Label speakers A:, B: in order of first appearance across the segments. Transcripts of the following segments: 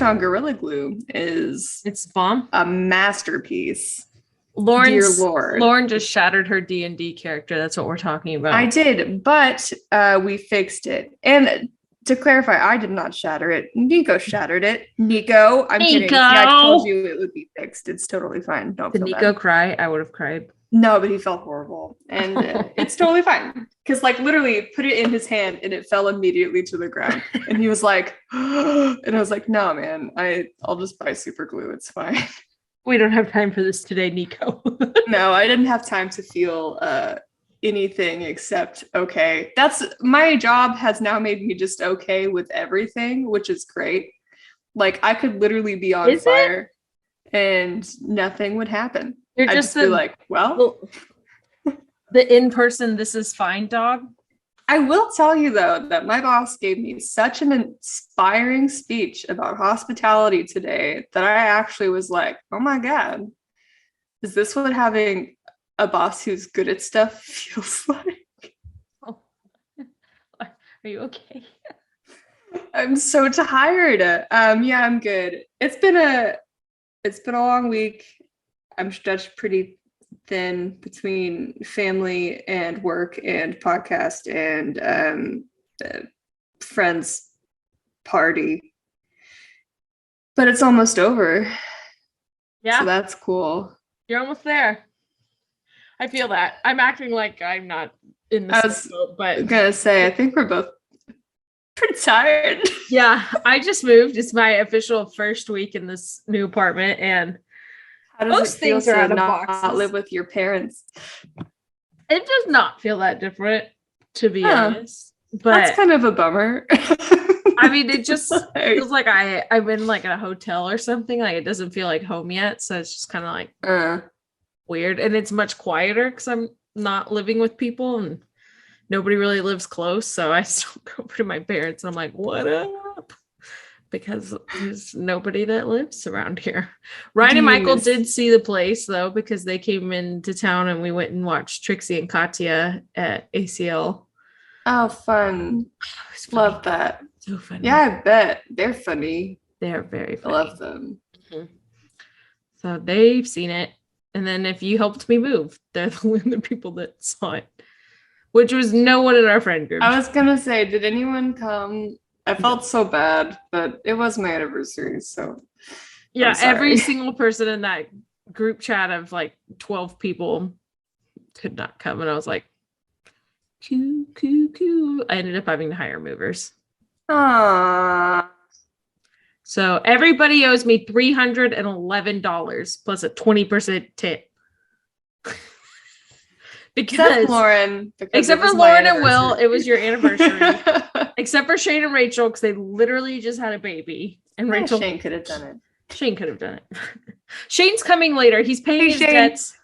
A: on Gorilla Glue is
B: it's bomb,
A: a masterpiece.
B: Dear
A: Lord.
B: Lauren just shattered her D&D character. That's what we're talking about.
A: I did, but we fixed it. And to clarify, I did not shatter it. Nico shattered it. Nico, I'm kidding. See, I told you it would be fixed. It's totally fine. Don't
B: Did
A: feel
B: Nico
A: bad.
B: cry? I would have cried.
A: No, but he felt horrible. And it's totally fine. Because like literally put it in his hand and it fell immediately to the ground. And he was like, and I was like, no, man, I'll just buy super glue. It's fine.
B: We don't have time for this today, Nico.
A: No, I didn't have time to feel anything except okay. That's my job has now made me just okay with everything, which is great. Like I could literally be on fire and nothing would happen.
B: You're
A: I'd
B: just
A: be like, well,
B: the in-person this is fine dog.
A: I will tell you though that my boss gave me such an inspiring speech about hospitality today that I actually was like, oh my God, is this what having a boss who's good at stuff feels like?
B: Oh. Are you okay?
A: I'm so tired. Yeah, I'm good. It's been a long week. I'm stretched pretty thin between family and work and podcast and friends party. But it's almost over.
B: Yeah.
A: So that's cool.
B: You're almost there. I feel that. I'm acting like I'm not in the same boat, but
A: I'm gonna say I think we're both pretty tired.
B: Yeah, I just moved. It's my official first week in this new apartment, and most things are out of boxes.
A: Not live with your parents.
B: It does not feel that different, to be honest. But
A: that's kind of a bummer.
B: I mean, it just feels like I'm in like a hotel or something. Like it doesn't feel like home yet, so it's just kind of like weird. And it's much quieter because I'm not living with people and nobody really lives close. So I still go over to my parents and I'm like, what up? Because there's nobody that lives around here. Ryan and Michael did see the place though, because they came into town and we went and watched Trixie and Katya at ACL.
A: Oh, fun. Love that.
B: So funny.
A: Yeah, I bet. They're funny.
B: They're very funny.
A: I love them.
B: Mm-hmm. So they've seen it. And then if you helped me move, they're the people that saw it. Which was no one in our friend group.
A: I was going to say, did anyone come? I felt so bad, but it was my anniversary, so.
B: Yeah, every single person in that group chat of like 12 people could not come. And I was like, coo. I ended up having to hire movers.
A: Aww.
B: So everybody owes me $311 plus a 20% tip.
A: Except for
B: Lauren and Will, it was your anniversary. Except for Shane and Rachel, because they literally just had a baby. And Rachel,
A: Shane could have done it.
B: Shane's coming later. He's paying his debts.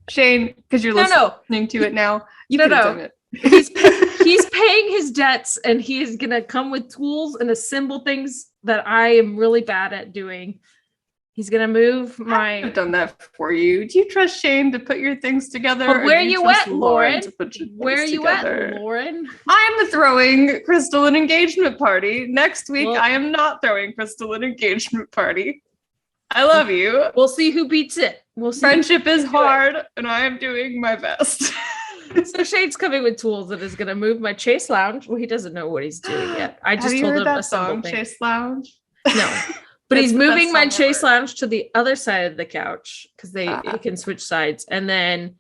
A: Shane, because you're listening to it now. You could have done it.
B: He's paying his debts, and he is gonna come with tools and assemble things that I am really bad at doing. He's gonna move my.
A: I've done that for you. Do you trust Shane to put your things together?
B: But where are you at, Lauren? Where are you at, Lauren?
A: I'm throwing Crystal an engagement party next week. I am not throwing Crystal an engagement party. I love you.
B: We'll see who beats it. We'll see.
A: Friendship is hard, and I am doing my best.
B: So Shane's coming with tools and is gonna move my Chase Lounge. Well, he doesn't know what he's doing yet. I just told him
A: that song, Chase Lounge.
B: No. But he's moving my Chase Lounge to the other side of the couch because they can switch sides. And then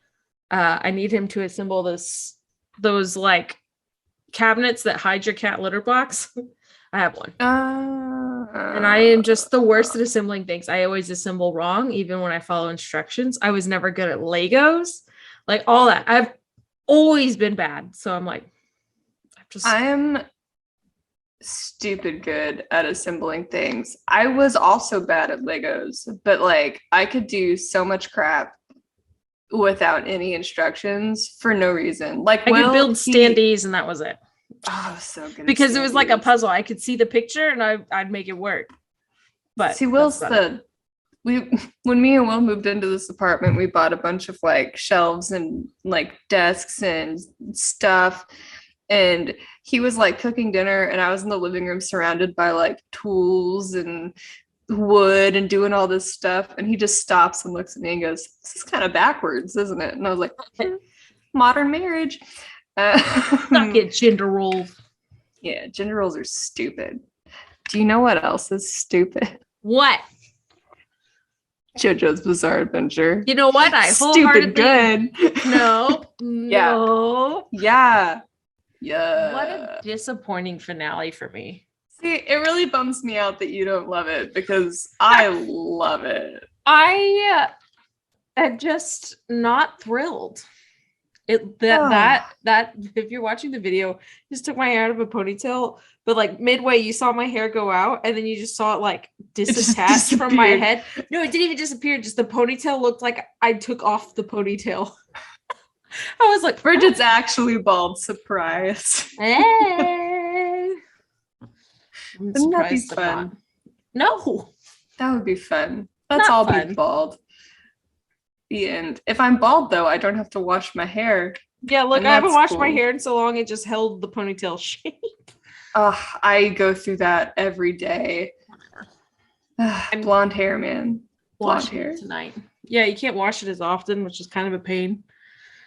B: I need him to assemble those like cabinets that hide your cat litter box. I have one. And I am just the worst at assembling things. I always assemble wrong, even when I follow instructions. I was never good at Legos, like all that. I've always been bad. So I'm like,
A: I am stupid good at assembling things. I was also bad at Legos, but like I could do so much crap without any instructions for no reason. Like
B: I could build standees and that was it.
A: Oh, so good.
B: Because it was like a puzzle. I could see the picture and I'd make it work. But
A: see, when me and Will moved into this apartment, we bought a bunch of like shelves and like desks and stuff. And he was like cooking dinner and I was in the living room surrounded by like tools and wood and doing all this stuff. And he just stops and looks at me and goes, "This is kind of backwards, isn't it?" And I was like, modern marriage.
B: Suck it, gender roles.
A: Yeah, gender roles are stupid. Do you know what else is stupid?
B: What?
A: JoJo's Bizarre Adventure.
B: You know what? I
A: stupid good.
B: No.
A: Yeah.
B: No.
A: Yeah. Yeah.
B: What a disappointing finale for me.
A: See, it really bums me out that you don't love it because I love it.
B: I am just not thrilled. That if you're watching the video, just took my hair out of a ponytail, but like midway you saw my hair go out and then you just saw it like disattach from my head. No, it didn't even disappear, just the ponytail looked like I took off the ponytail. I was like,
A: Bridget's actually bald. Surprise.
B: Hey.
A: Wouldn't that be fun?
B: No.
A: That would be fun. Let's all be bald. The end. If I'm bald though, I don't have to wash my hair.
B: Yeah, look, I haven't washed my hair in so long it just held the ponytail shape.
A: I go through that every day. Blonde hair, man. Blonde hair
B: tonight. Yeah, you can't wash it as often, which is kind of a pain.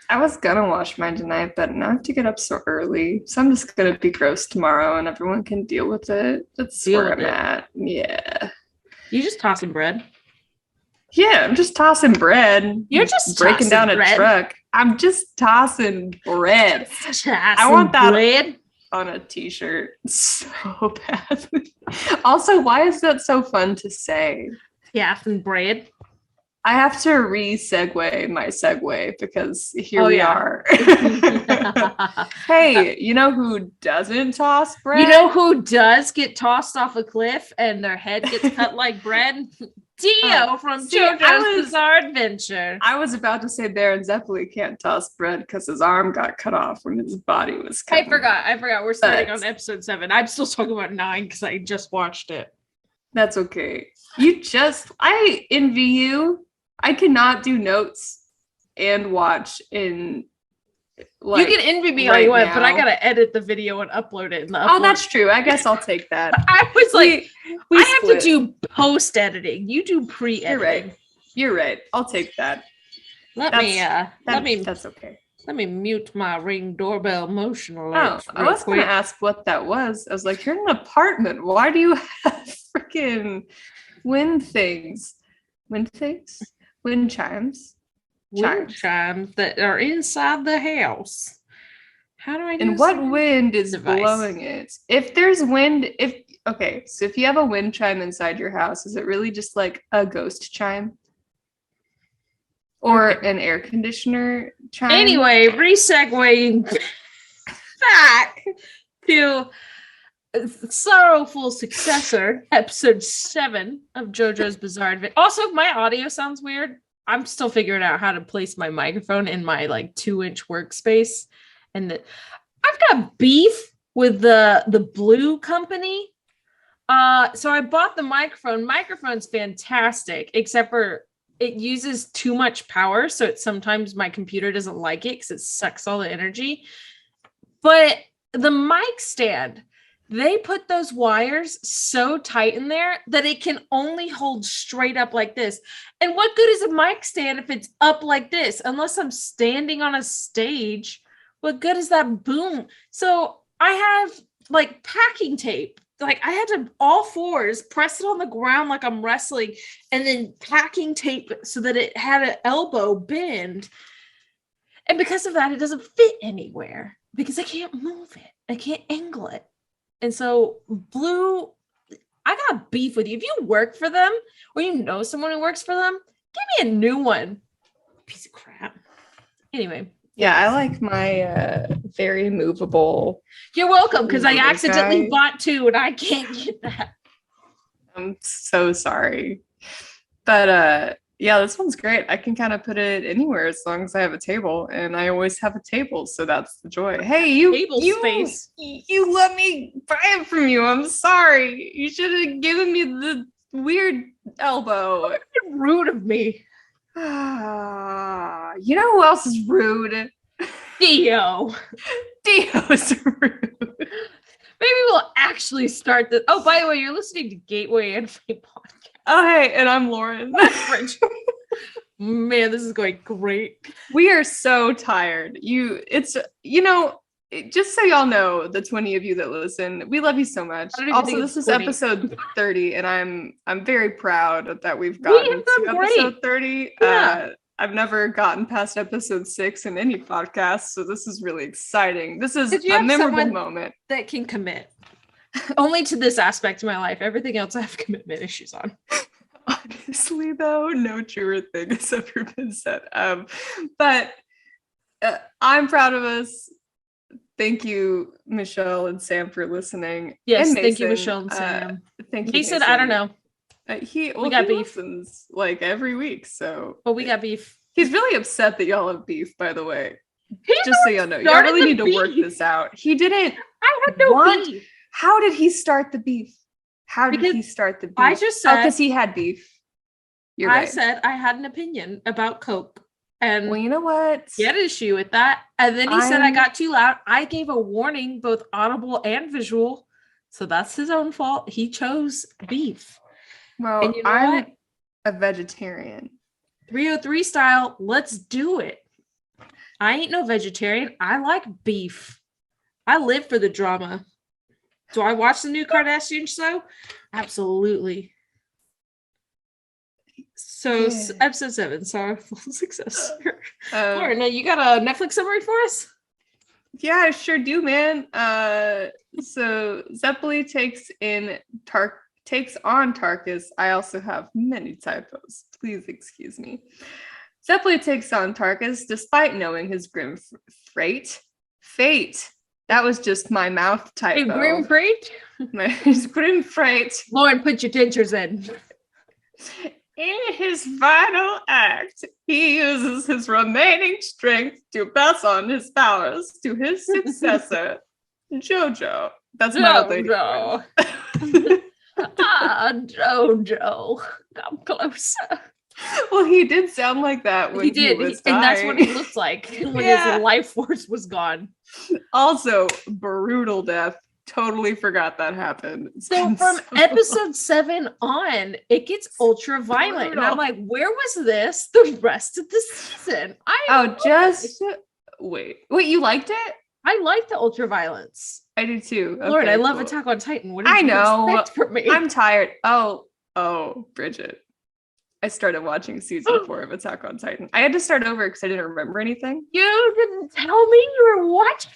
A: I was gonna wash mine tonight, but now I have to get up so early. So I'm just gonna be gross tomorrow and everyone can deal with it. That's where I'm at. Yeah.
B: You just tossing bread?
A: Yeah, I'm just tossing bread.
B: You're just
A: breaking down a truck. I'm just tossing bread. I want that bread on a t-shirt so badly. Also, why is that so fun to say?
B: Tossing bread.
A: I have to re-segue my segue because here we are. Hey, you know who doesn't toss bread?
B: You know who does get tossed off a cliff and their head gets cut like bread? Dio from JoJo's Bizarre Adventure.
A: I was about to say Baron Zeppeli can't toss bread because his arm got cut off when his body was cut.
B: I forgot. We're starting on episode 7. I'm still talking about 9 because I just watched it.
A: That's okay. I envy you. I cannot do notes and watch in. Like,
B: you can envy me all you want, but I gotta edit the video and upload it.
A: Oh, that's true. I guess I'll take that.
B: I was like, I have to do post editing. You do pre-editing.
A: You're right. I'll take that. That's okay.
B: Let me mute my Ring doorbell motion alert.
A: I was going to ask what that was. I was like, you're in an apartment. Why do you have freaking wind things? Wind things? Wind chimes?
B: Wind chimes that are inside the house. How do I do
A: And what wind is blowing it? If there's wind, so if you have a wind chime inside your house, is it really just like a ghost chime? Or an air conditioner chime?
B: Anyway, re-segueing back to sorrowful successor, episode 7 of JoJo's Bizarre Adventure. Also, my audio sounds weird. I'm still figuring out how to place my microphone in my like 2-inch workspace. And I've got beef with the Blue company. So I bought the microphone. Microphone's fantastic, except for it uses too much power. So sometimes my computer doesn't like it because it sucks all the energy. But the mic stand, they put those wires so tight in there that it can only hold straight up like this. And what good is a mic stand if it's up like this? Unless I'm standing on a stage, what good is that boom? So I have like packing tape. Like I had to all fours press it on the ground like I'm wrestling and then packing tape so that it had an elbow bend. And because of that, it doesn't fit anywhere because I can't move it. I can't angle it. And so Blue, I got beef with you. If you work for them or you know someone who works for them, give me a new one. Piece of crap. Anyway.
A: Yeah, I like my very movable.
B: You're welcome, because I accidentally bought 2 and I can't get that.
A: I'm so sorry. But yeah, this one's great. I can kind of put it anywhere as long as I have a table, and I always have a table, so that's the joy. Hey, you
B: space.
A: You let me buy it from you. I'm sorry. You should have given me the weird elbow.
B: Rude of me.
A: You know who else is rude?
B: Dio.
A: Dio's rude.
B: Maybe we'll actually start this. Oh, by the way, you're listening to Gateway Anime Podcast.
A: Oh, hey, and I'm Lauren.
B: Man, this is going great.
A: We are so tired. Just so y'all know, the 20 of you that listen, we love you so much. Also, this is 20. Episode 30, and I'm very proud that we've gotten to episode 30. Yeah. I've never gotten past episode 6 in any podcast, so this is really exciting. This is a memorable moment.
B: That can commit. Only to this aspect of my life. Everything else I have commitment issues on.
A: Honestly, though, no truer thing has ever been said. But I'm proud of us. Thank you, Michelle and Sam, for listening.
B: Yes, thank you, Michelle and Sam.
A: Thank you.
B: Mason, I don't know.
A: He listens like every week, so.
B: But we got beef.
A: He's really upset that y'all have beef, by the way. Just so y'all know, y'all really need to work this out. He didn't.
B: I had no beef.
A: How did he start the beef? I just said because he had beef.
B: I said I had an opinion about Coke, and
A: well, you know what?
B: He had an issue with that, and then he said I got too loud. I gave a warning, both audible and visual, so that's his own fault. He chose beef.
A: Well, and you know I'm a vegetarian.
B: 303 style, let's do it. I ain't no vegetarian. I like beef. I live for the drama. Do I watch the new Kardashian show? Absolutely. So episode 7, sorrowful success. Lauren, you got a Netflix summary for us?
A: Yeah, I sure do, man. So Zeppeli takes on Tarkus. I also have many typos. Please excuse me. Zeppeli takes on Tarkus despite knowing his grim fate. That was just my mouth typo.
B: Grim fate?
A: His grim fate.
B: Lauren, put your dentures in.
A: In his final act, he uses his remaining strength to pass on his powers to his successor, JoJo. That's my old lady.
B: JoJo, come closer.
A: Well, he did sound like that when he was dying.
B: And that's what he looked like when his life force was gone.
A: Also, brutal death. Totally forgot that happened.
B: So from episode 7 on, it gets ultra violent. And I'm like, where was this the rest of the season?
A: Wait, you liked it?
B: I like the ultra violence.
A: I do too.
B: Lord, I love Attack on Titan. What did you expect from me?
A: I'm tired. Oh, Bridget. I started watching season 4 of Attack on Titan. I had to start over because I didn't remember anything.
B: You didn't tell me you were watching.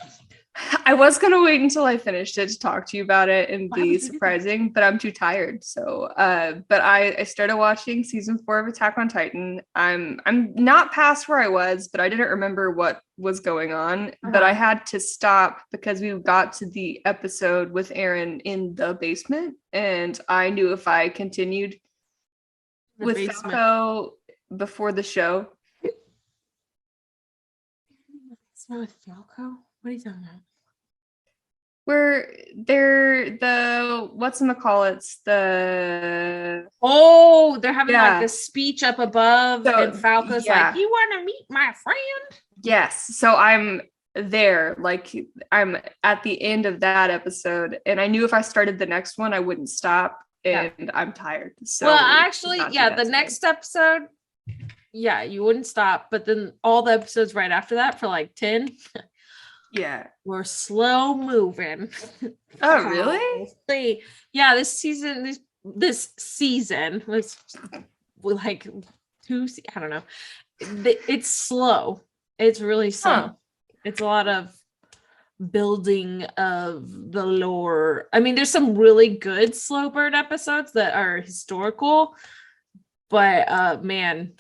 A: I was going to wait until I finished it to talk to you about it and be surprising, but I'm too tired. So, but I started watching season 4 of Attack on Titan. I'm not past where I was, but I didn't remember what was going on. But I had to stop because we got to the episode with Aaron in the basement, and I knew if I continued with Falco before the show.
B: It's not with Falco? What are you talking about?
A: Where they're whatchamacallits,
B: they're having like a speech up above, and Falco's like, you want to meet my friend?
A: Yes. So I'm there, like I'm at the end of that episode, and I knew if I started the next one, I wouldn't stop, and I'm tired. So
B: well, actually, the next episode, you wouldn't stop, but then all the episodes right after that for like 10.
A: Yeah,
B: we're slow moving.
A: Oh, really?
B: Yeah, this season was like I don't know. It's slow. It's really slow. It's a lot of building of the lore. I mean, there's some really good slow burn episodes that are historical, but man,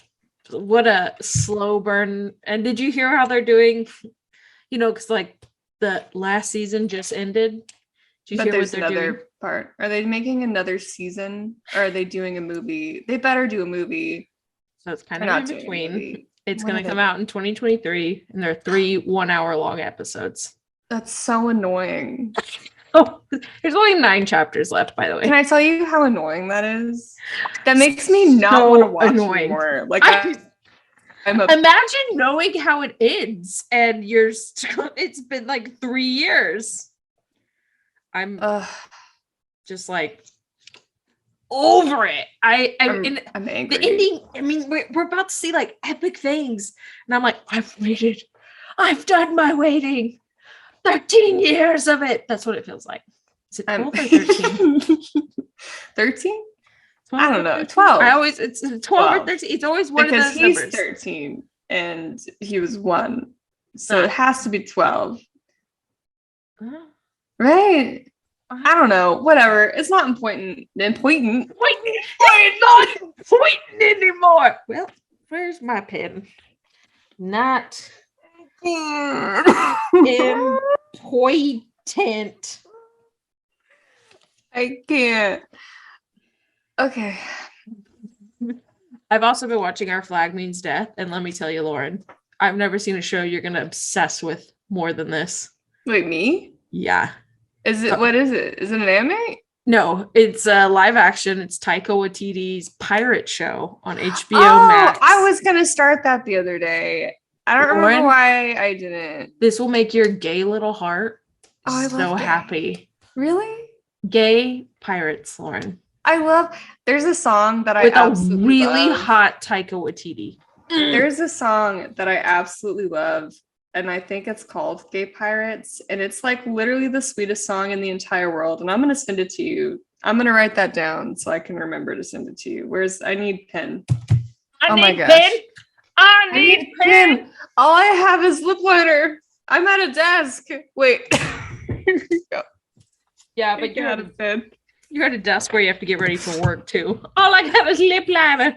B: what a slow burn. And did you hear how they're doing? Because like the last season just ended. Did you hear what they're doing?
A: Part. Are they making another season? Or are they doing a movie? They better do a movie.
B: So it's kind of in between. It's going to come out in 2023, and they're 3 1-hour-long episodes.
A: That's so annoying.
B: Oh, there's only 9 chapters left, by the way.
A: Can I tell you how annoying that is? That makes me not want to watch anymore. Like
B: imagine knowing how it ends, and it's been like 3 years. I'm just like over it. I'm
A: angry.
B: The ending, I mean, we're about to see like epic things. And I'm like, I've waited. I've done my waiting. 13 years of it. That's what it feels like. Is it 12 or 13?
A: 13? I don't know. 12.
B: It's 12 or 13. It's always one
A: because
B: of those numbers.
A: He's 13 and he was 1. So it has to be 12. Right? I don't know. Whatever. It's not important. Important.
B: Not important anymore. Well, where's my pen? Not important.
A: I can't. Okay.
B: I've also been watching Our Flag Means Death, and let me tell you, Lauren, I've never seen a show you're gonna obsess with more than this.
A: Wait, me?
B: Yeah.
A: Is it? What is it? Is it an anime?
B: No, it's live action. It's Taika Waititi's pirate show on HBO Max.
A: I was gonna start that the other day. I don't remember why I didn't.
B: This will make your gay little heart so happy.
A: Really?
B: Gay pirates, Lauren.
A: There's a song that
B: with
A: I absolutely
B: really
A: love.
B: hot Taika Waititi.
A: There's a song that I absolutely love, and I think it's called Gay Pirates, and it's like literally the sweetest song in the entire world, and I'm going to send it to you. I'm going to write that down so I can remember to send it to you. I need pen.
B: I need pen.
A: All I have is lip liner. I'm at a desk. Wait. Here we go.
B: Yeah, but
A: you're at a pen.
B: You're at a desk where you have to get ready for work too. All I have is lip liner.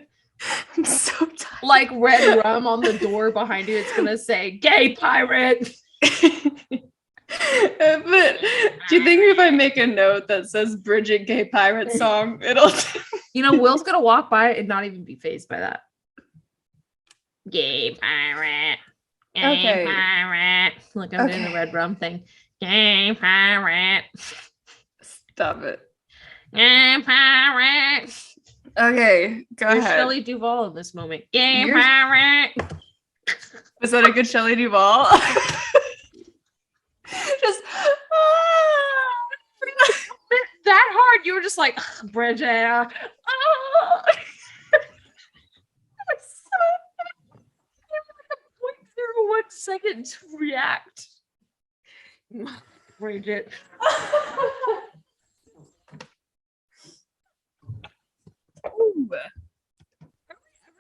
A: I'm so tired.
B: Like red rum on the door behind you. It's gonna say "Gay Pirate."
A: But do you think if I make a note that says Bridget Gay Pirate song, it'll
B: Will's gonna walk by and not even be fazed by that. Gay pirate. Gay pirate. Look, I'm doing the red rum thing. Gay pirate.
A: Stop it.
B: Gay pirate.
A: Okay, go ahead.
B: Shelley Duvall in this moment. Gay pirate.
A: Was that a good Shelley Duvall? Just
B: that hard. You were just like, Bridget. Oh. One second to react. Bridget.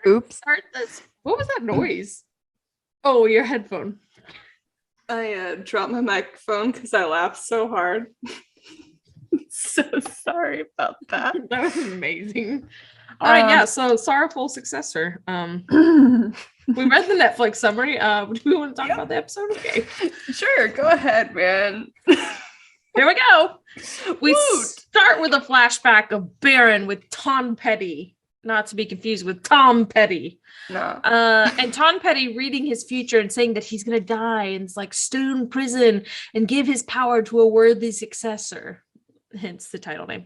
A: Oops.
B: Start this. What was that noise? Oh, your headphone.
A: I dropped my microphone because I laughed so hard. So sorry about that.
B: That was amazing. All right, yeah. So sorrowful successor. We read the Netflix summary. Do we want to talk about the episode? Okay.
A: Sure, go ahead, man.
B: Here we go. We start with a flashback of Baron with Tom Petty, not to be confused with Tom Petty.
A: No.
B: And Tom Petty reading his future and saying that he's gonna die and like stay in prison and give his power to a worthy successor. Hence the title name.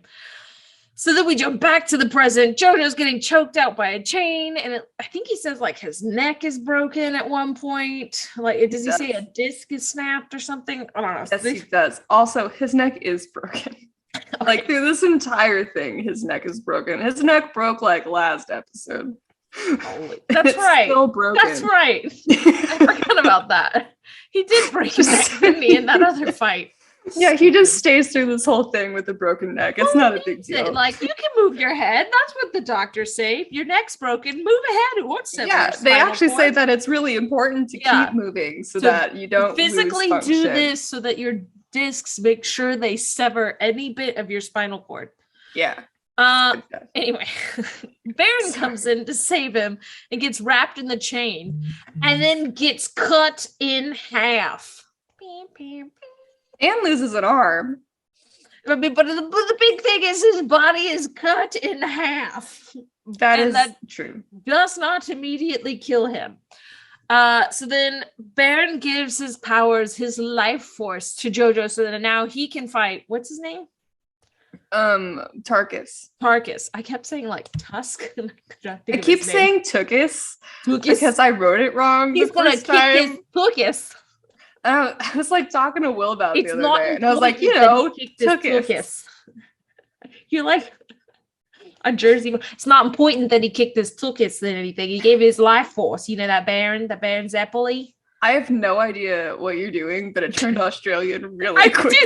B: So then we jump back to the present. JoJo's getting choked out by a chain, and I think he says like his neck is broken at one point. Like, does he say a disc is snapped or something? I don't know.
A: Yes, he does. Also, his neck is broken. Okay. Like through this entire thing, his neck is broken. His neck broke like last episode.
B: That's right.
A: Still broken.
B: That's right. I forgot about that. He did break his neck, didn't he, in that other fight?
A: Yeah, he just stays through this whole thing with a broken neck. It's not a big deal.
B: Like, you can move your head. That's what the doctors say. If your neck's broken, move ahead. What's that?
A: Yeah, they actually say that it's really important to keep moving so that you don't
B: physically do this so that your discs make sure they sever any bit of your spinal cord.
A: Yeah.
B: Anyway, Baron comes in to save him and gets wrapped in the chain and then gets cut in half.
A: And loses an arm.
B: But the big thing is his body is cut in half.
A: That's true.
B: Does not immediately kill him. So then Baron gives his powers, his life force to JoJo so that now he can fight. What's his name?
A: Tarkus.
B: I kept saying like Tusk.
A: I keep saying Tookus because I wrote it wrong.
B: He's gonna kick his Tookus.
A: I was like talking to Will about it
B: It's
A: the other
B: not
A: day, and I was like,
B: took it. You're like a Jersey. It's not important that he kicked his tuchus than anything. He gave his life force. You know that Baron Zeppeli?
A: I have no idea what you're doing, but it turned Australian really quickly.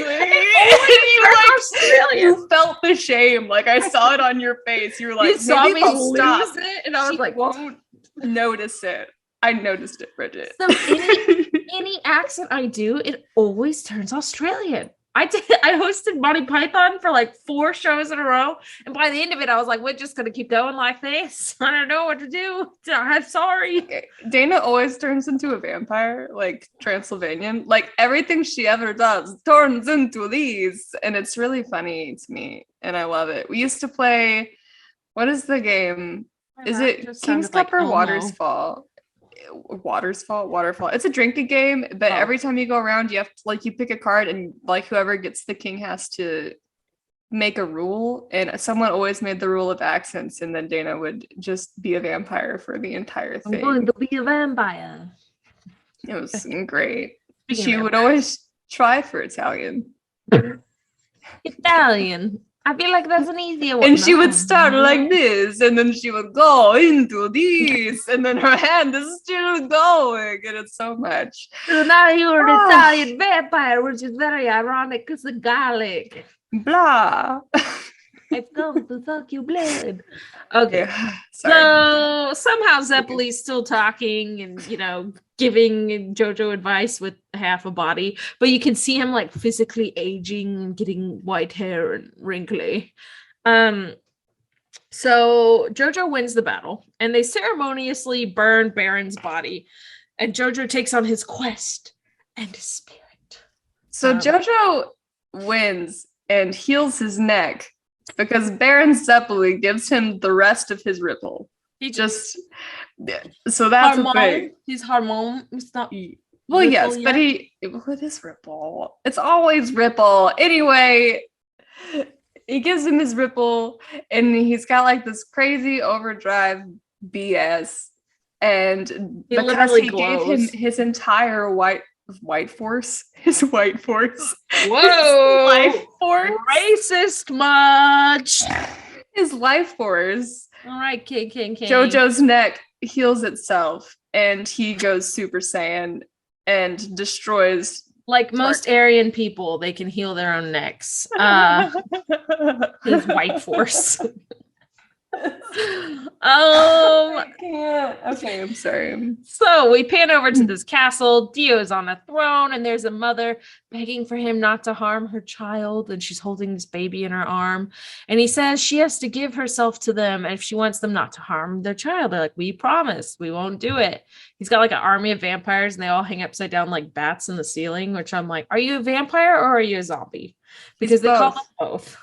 A: You felt the shame. Like I saw it on your face. You were like,
B: you saw me
A: lose
B: it, and I was like,
A: won't notice it. I noticed it, Bridget.
B: So any accent I do, it always turns Australian. I hosted Monty Python for like 4 shows in a row, and by the end of it, I was like, "We're just gonna keep going like this. I don't know what to do. I'm sorry."
A: Dana always turns into a vampire, like Transylvanian. Like everything she ever does turns into these, and it's really funny to me, and I love it. We used to play. What is the game? Is it King's Cup or Waterfall? Waterfall. It's a drinking game, but every time you go around, you have to like you pick a card, and like whoever gets the king has to make a rule. And someone always made the rule of accents, and then Dana would just be a vampire for the entire thing.
B: I'm going to be a vampire.
A: It was great. She would always try for Italian.
B: Italian. I feel like that's an easier one.
A: And she would start like this, and then she would go into this, and then her hand is still going, and it's so much.
B: So now you're an Italian vampire, which is very ironic because the garlic.
A: Blah.
B: I've come to suck your blood. Okay.
A: Sorry.
B: So somehow Zeppeli's still talking and, giving JoJo advice with half a body, but you can see him like physically aging and getting white hair and wrinkly. So JoJo wins the battle and they ceremoniously burn Baron's body, and JoJo takes on his quest and his spirit.
A: So JoJo wins and heals his neck because Baron Zeppeli gives him the rest of his ripple. He just so that's the thing.
B: His hormone. It's not.
A: Well, yes, but what is ripple? It's always ripple. Anyway, he gives him his ripple, and he's got like this crazy overdrive BS, and because he gave him his entire white force, his life force,
B: racist much.
A: His life force.
B: All right, King.
A: JoJo's neck heals itself, and he goes Super Saiyan and destroys.
B: Like most Aryan people, they can heal their own necks. His white force.
A: I can't. Okay, I'm sorry.
B: So we pan over to this castle. Dio is on a throne, and there's a mother begging for him not to harm her child, and she's holding this baby in her arm. And he says she has to give herself to them if she wants them not to harm their child. They're like, we promise, we won't do it. He's got like an army of vampires, and they all hang upside down like bats in the ceiling, which I'm like, are you a vampire or are you a zombie? Because they call them both.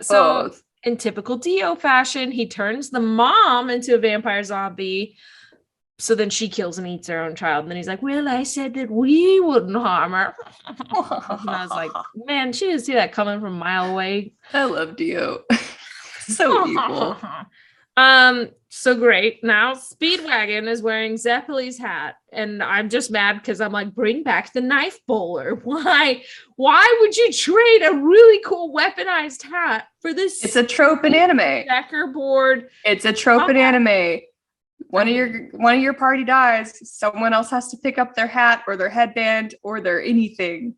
B: Both. In typical Dio fashion, he turns the mom into a vampire zombie. So then she kills and eats her own child. And then he's like, well, I said that we wouldn't harm her. And I was like, man, she didn't see that coming from a mile away.
A: I love Dio. So evil.
B: So great. Now Speedwagon is wearing Zeppeli's hat, and I'm just mad because I'm like, bring back the knife bowler. Why would you trade a really cool weaponized hat for this?
A: It's a trope in anime.
B: Checkerboard.
A: It's a trope in anime. One of your party dies, someone else has to pick up their hat or their headband or their anything.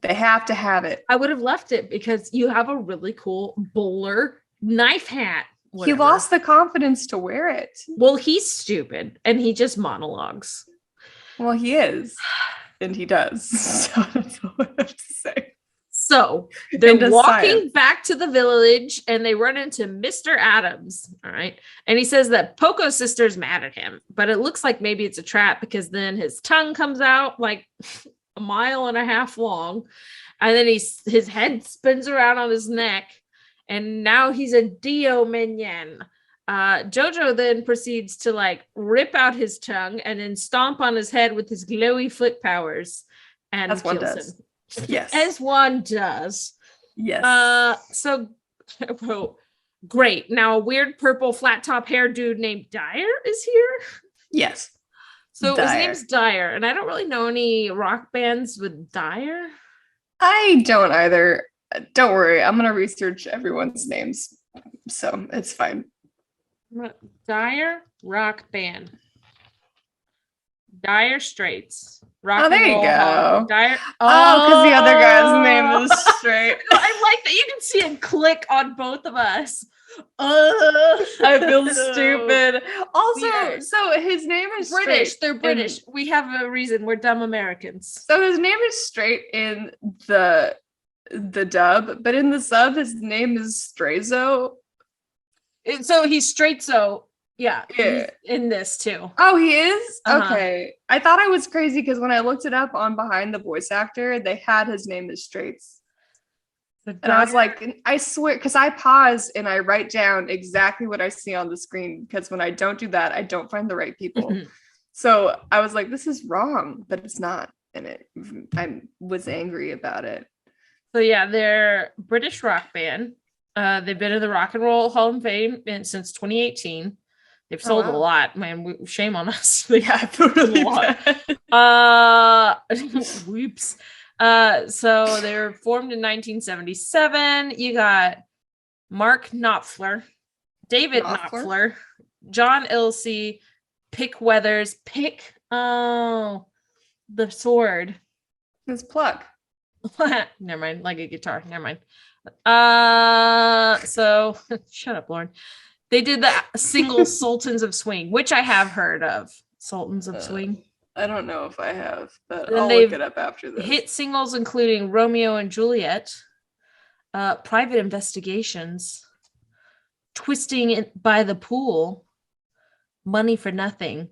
A: They have to have it.
B: I would have left it because you have a really cool bowler knife hat. Whatever.
A: He lost the confidence to wear it.
B: Well, he's stupid and he just monologues.
A: Well, he is. And he does. So that's all I have to say.
B: So they're walking back to the village and they run into Mr. Adams. All right. And he says that Poco's sister's mad at him, but it looks like maybe it's a trap because then his tongue comes out like a mile and a half long. And then his head spins around on his neck. And now he's a Dio minion. JoJo then proceeds to like rip out his tongue and then stomp on his head with his glowy foot powers and kills him.
A: Yes.
B: As one does.
A: Yes.
B: So great. Now a weird purple flat top hair dude named Dyer is here.
A: Yes.
B: So his name's Dyer, and I don't really know any rock bands with Dyer.
A: I don't either. Don't worry, I'm gonna research everyone's names, so it's fine.
B: Dyer rock band. Dire Straits. Rock
A: there you go.
B: Dire.
A: Because the other guy's name is Straight.
B: I like that you can see him click on both of us.
A: I feel stupid. Also, so his name is
B: British.
A: Straight.
B: They're British. We have a reason. We're dumb Americans.
A: So his name is Straight in the dub, but in the sub, his name is Straightso.
B: So he's Straightso. Yeah. He's in this too.
A: Oh, he is? Okay. I thought I was crazy because when I looked it up on Behind the Voice Actor, they had his name as Straits. And I was like, I swear, because I pause and I write down exactly what I see on the screen, because when I don't do that, I don't find the right people. So I was like, this is wrong, but it's not. And I was angry about it.
B: So yeah, they're British rock band. They've been in the Rock and Roll Hall of Fame since 2018. They've sold a lot, man. Shame on us.
A: Yeah, totally a
B: lot. Whoops. So they were formed in 1977. You got Mark Knopfler, David Knopfler, John Ilsey, Pick Weathers, the sword.
A: It's Pluck.
B: Never mind, like a guitar. Never mind. So shut up, Lauren. They did the single Sultans of Swing, which I have heard of. Sultans of Swing.
A: I don't know if I have, but I'll look it up after this.
B: Hit singles including Romeo and Juliet, Private Investigations, Twisting by the Pool, Money for Nothing,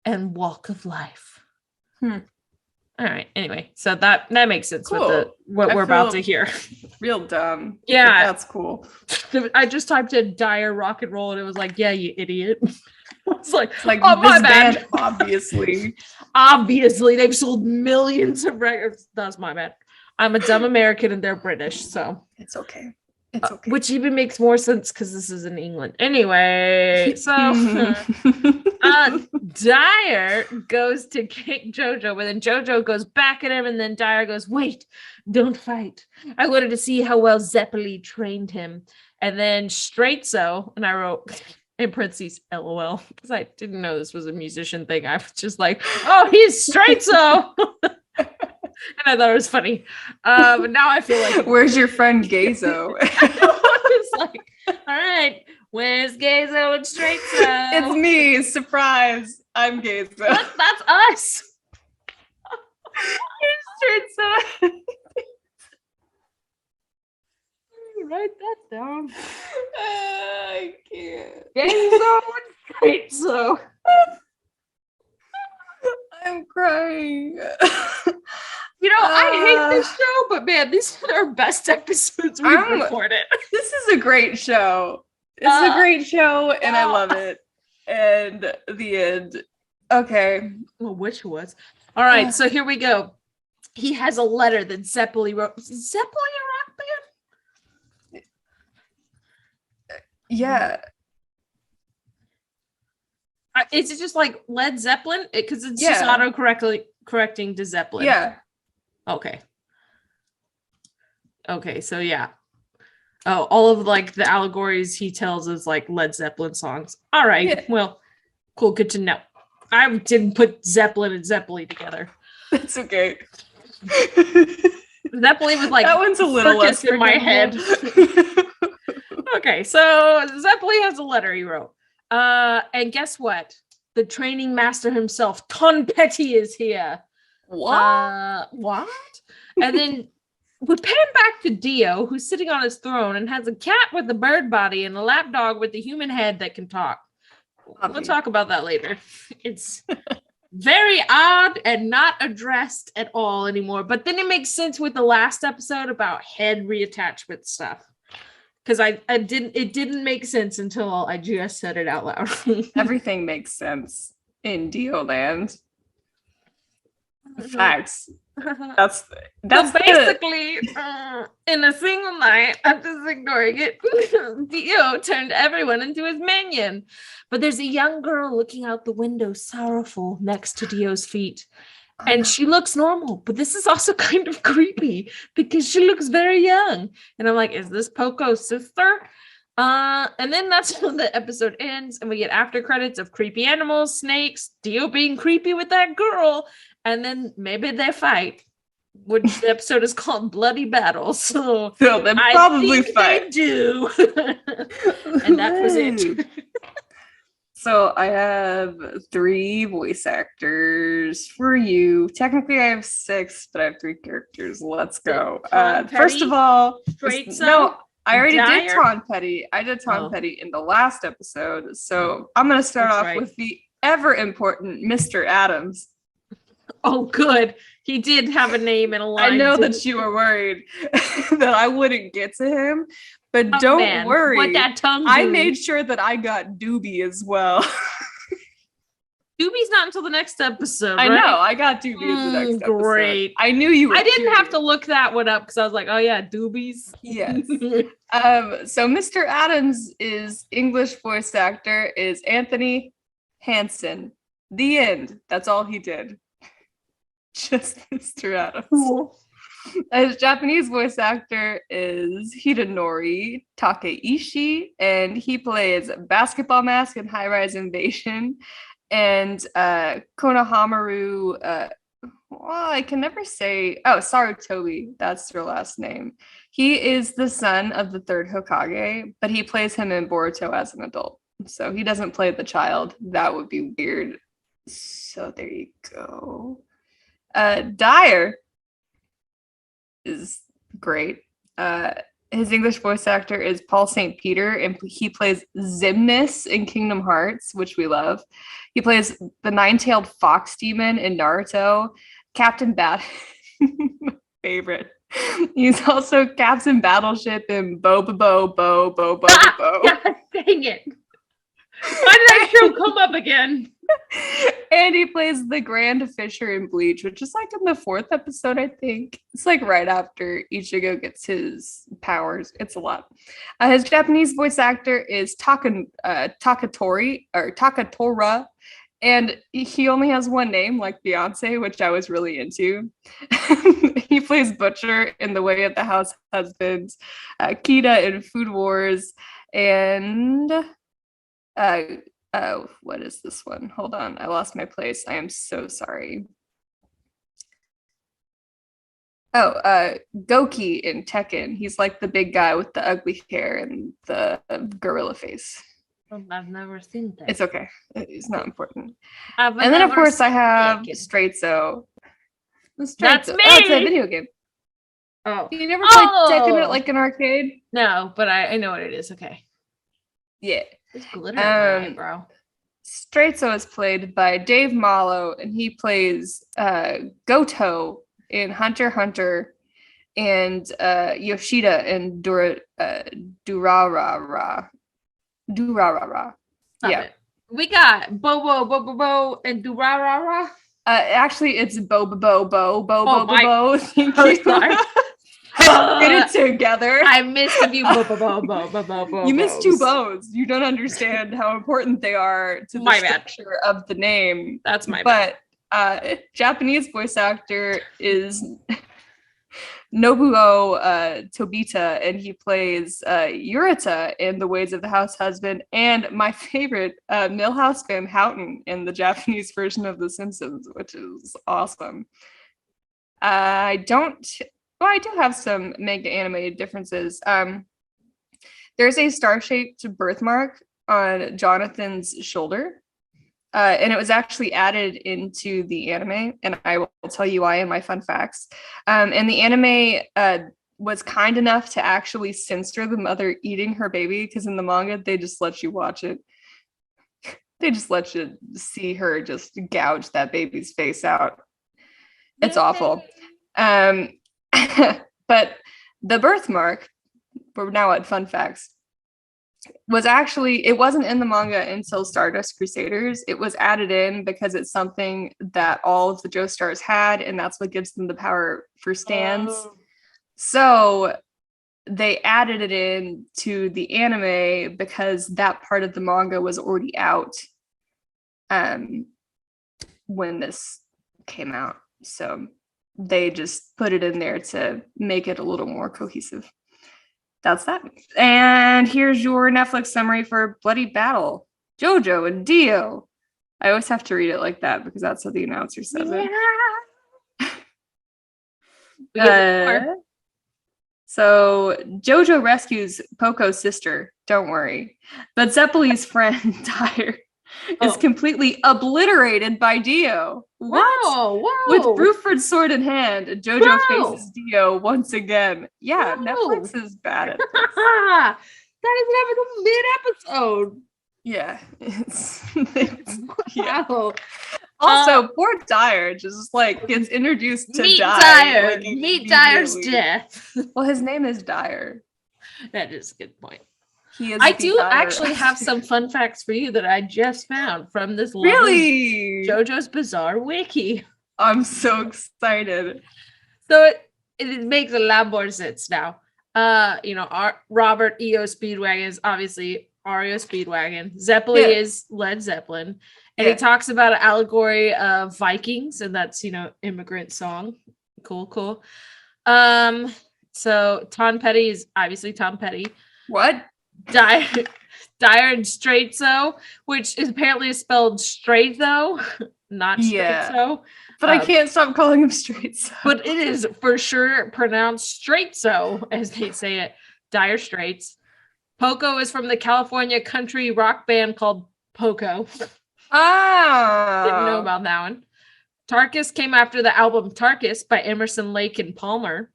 B: and Walk of Life. All right. Anyway, so that makes sense with what we're about to hear.
A: Real dumb.
B: Yeah,
A: that's cool.
B: I just typed in Dire rock and roll, and it was like, "Yeah, you idiot." I was like,
A: "Oh, my bad."
B: Obviously, they've sold millions of records. That's my bad. I'm a dumb American, and they're British, so
A: it's okay. It's okay.
B: Which even makes more sense because this is in England. Anyway, so Dyer goes to kick JoJo, but then JoJo goes back at him, and then Dyer goes, "Wait, don't fight. I wanted to see how well Zeppeli trained him." And then Straightso, and I wrote in parentheses, LOL, because I didn't know this was a musician thing. I was just like, "Oh, he's Straightso." And I thought it was funny. But now I feel like,
A: where's your friend Gayso?
B: It's like, all right, where's Gayso and Straightso?
A: It's me. Surprise. I'm Gayso.
B: That's us.
A: Straightso.
B: Write that down.
A: I can't.
B: Gayso and Straightso.
A: I'm crying.
B: You know, I hate this show, but man, these are our best episodes we've recorded. This
A: is a great show. It's a great show, and I love it. And the end. Okay.
B: Well, which was. All right, so here we go. He has a letter that Zeppeli wrote. Is Zeppeli a rock band?
A: Yeah.
B: Is it just like Led Zeppelin? Because it's just correcting to Zeppelin.
A: Yeah.
B: Okay. Okay, so yeah. Oh, all of like the allegories he tells is like Led Zeppelin songs. All right. Well, cool. Good to know. I didn't put Zeppelin and Zeppeli together.
A: That's okay.
B: Zeppeli was like
A: that one's a little less
B: in my head. Okay, so Zeppeli has a letter he wrote. And guess what? The training master himself, Ton Petty, is here.
A: What?
B: What? And then we pan back to Dio, who's sitting on his throne and has a cat with a bird body and a lapdog with a human head that can talk. We'll talk about that later. It's very odd and not addressed at all anymore. But then it makes sense with the last episode about head reattachment stuff. Because it didn't make sense until I just said it out loud.
A: Everything makes sense in Dio land. Facts. That's
B: basically in a single night, after ignoring it, Dio turned everyone into his minion. But there's a young girl looking out the window, sorrowful, next to Dio's feet. And she looks normal, but this is also kind of creepy because she looks very young. And I'm like, is this Poco's sister? And then that's when the episode ends, and we get after credits of creepy animals, snakes, Dio being creepy with that girl, and then maybe they fight. Which the episode is called Bloody Battle. So
A: they probably fight.
B: They do. And that was it.
A: So I have 3 voice actors for you. Technically, I have 6, but I have 3 characters. Let's go. First of all, no, I already did Tom Petty. I did Tom Petty in the last episode. So I'm going to start off with the ever important Mr. Adams.
B: Oh, good. He did have a name and a line.
A: I know that you were worried that I wouldn't get to him, but don't worry.
B: What that tongue
A: I made sure that I got Doobie as well.
B: Doobie's not until the next episode,
A: right? I know. I got Doobie in the next episode. Great. I knew you were.
B: I didn't have to look that one up because I was like, oh yeah, Doobies.
A: Yes. So Mr. Adams' English voice actor is Anthony Hansen. The end. That's all he did. Just Mr. Adams. Cool. His Japanese voice actor is Hidenori Takeishi, and he plays Basketball Mask in High Rise Invasion, and Konohamaru. I can never say. Oh, Sarutobi. That's her last name. He is the son of the 3rd Hokage, but he plays him in Boruto as an adult. So he doesn't play the child. That would be weird. So there you go. Dyer is great. His English voice actor is Paul St. Peter, and he plays Xemnas in Kingdom Hearts, which we love. He plays the 9-tailed fox demon in Naruto. Captain Bat, my favorite. He's also Captain Battleship in Bo. God dang
B: it. Why did that show come up again?
A: And he plays the Grand Fisher in Bleach, which is like in the 4th episode, I think. It's like right after Ichigo gets his powers. It's a lot. His Japanese voice actor is Takatora, and he only has one name, like Beyonce, which I was really into. He plays Butcher in The Way of the House Husband, Kita in Food Wars, and what is this one? Hold on, I lost my place. I am so sorry. Goki in Tekken. He's like the big guy with the ugly hair and the gorilla face.
B: I've never seen that.
A: It's okay. It's not important. And then, of course, I have Straightso.
B: That's me!
A: Oh, it's a video game.
B: Oh.
A: You never played Tekken at like an arcade?
B: No, but I know what it is. Okay.
A: Yeah.
B: There's glitter in my eyebrow.
A: Straightso is played by Dave Malo, and he plays Goto in Hunter x Hunter, and Yoshida in Durarara. Yeah.
B: We got Bo, and Durarara.
A: Actually, it's Bo. Thank you.
B: Sorry.
A: Get it together.
B: I missed a few.
A: You missed 2 bows. You don't understand how important they are to the structure of the name.
B: That's my bad.
A: But Japanese voice actor is Nobuo Tobita, and he plays Yurita in The Ways of the House Husband, and my favorite, Milhouse Van Houten in the Japanese version of The Simpsons, which is awesome. I do have some manga animated differences. There's a star-shaped birthmark on Jonathan's shoulder, and it was actually added into the anime, and I will tell you why in my fun facts. And the anime was kind enough to actually censor the mother eating her baby, because in the manga, they just let you watch it. They just let you see her just gouge that baby's face out. It's awful. But the birthmark, we're now at fun facts. was actually, it wasn't in the manga until Stardust Crusaders. It was added in because it's something that all of the Joestars had, and that's what gives them the power for stands.
B: Oh.
A: So they added it in to the anime because that part of the manga was already out when this came out. So they just put it in there to make it a little more cohesive. That's that. And here's your Netflix summary for Bloody Battle. JoJo and Dio. I always have to read it like that because that's how the announcer says it. So JoJo rescues Poco's sister. Don't worry. But Zeppelin's friend, Dyer, is completely obliterated by Dio. What?
B: Whoa.
A: With Bruford's sword in hand, JoJo faces Dio once again. Yeah, Netflix is bad at this.
B: That is happening mid-episode.
A: Yeah. Yeah. Also, poor Dyer just like gets introduced to Dyer.
B: Meet Dyer's death.
A: Well, his name is Dyer.
B: That is a good point.
A: I
B: do actually have some fun facts for you that I just found from this
A: really
B: JoJo's Bizarre Wiki.
A: I'm so excited.
B: So it makes a lot more sense now. Robert E.O. Speedwagon is obviously REO Speedwagon. Zeppeli is Led Zeppelin. And he talks about an allegory of Vikings, and that's, immigrant song. Cool. So Tom Petty is obviously Tom Petty.
A: What?
B: Dyer and Straightso, which is apparently spelled Straightso, not Straightso.
A: But I can't stop calling him Straightso.
B: But it is for sure pronounced Straightso, as they say it. Dire Straits. Poco is from the California country rock band called Poco. Didn't know about that one. Tarkus came after the album Tarkus by Emerson, Lake and Palmer.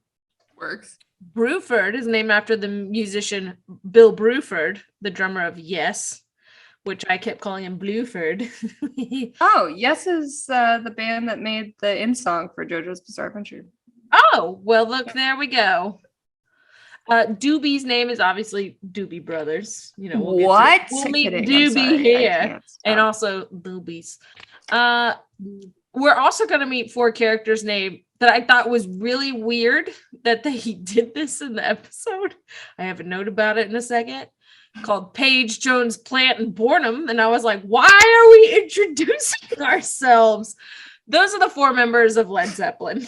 A: Works.
B: Bruford is named after the musician Bill Bruford, the drummer of Yes, which I kept calling him Bluford.
A: Yes is the band that made the end song for JoJo's Bizarre Adventure.
B: Oh, well, look, there we go. Doobie's name is obviously Doobie Brothers. We'll meet Doobie here, and also Boobies. We're also going to meet 4 characters' name that I thought was really weird that they did this in the episode. I have a note about it in a second. Called Paige, Jones, Plant, and Bornham. And I was like, why are we introducing ourselves? Those are the 4 members of Led Zeppelin.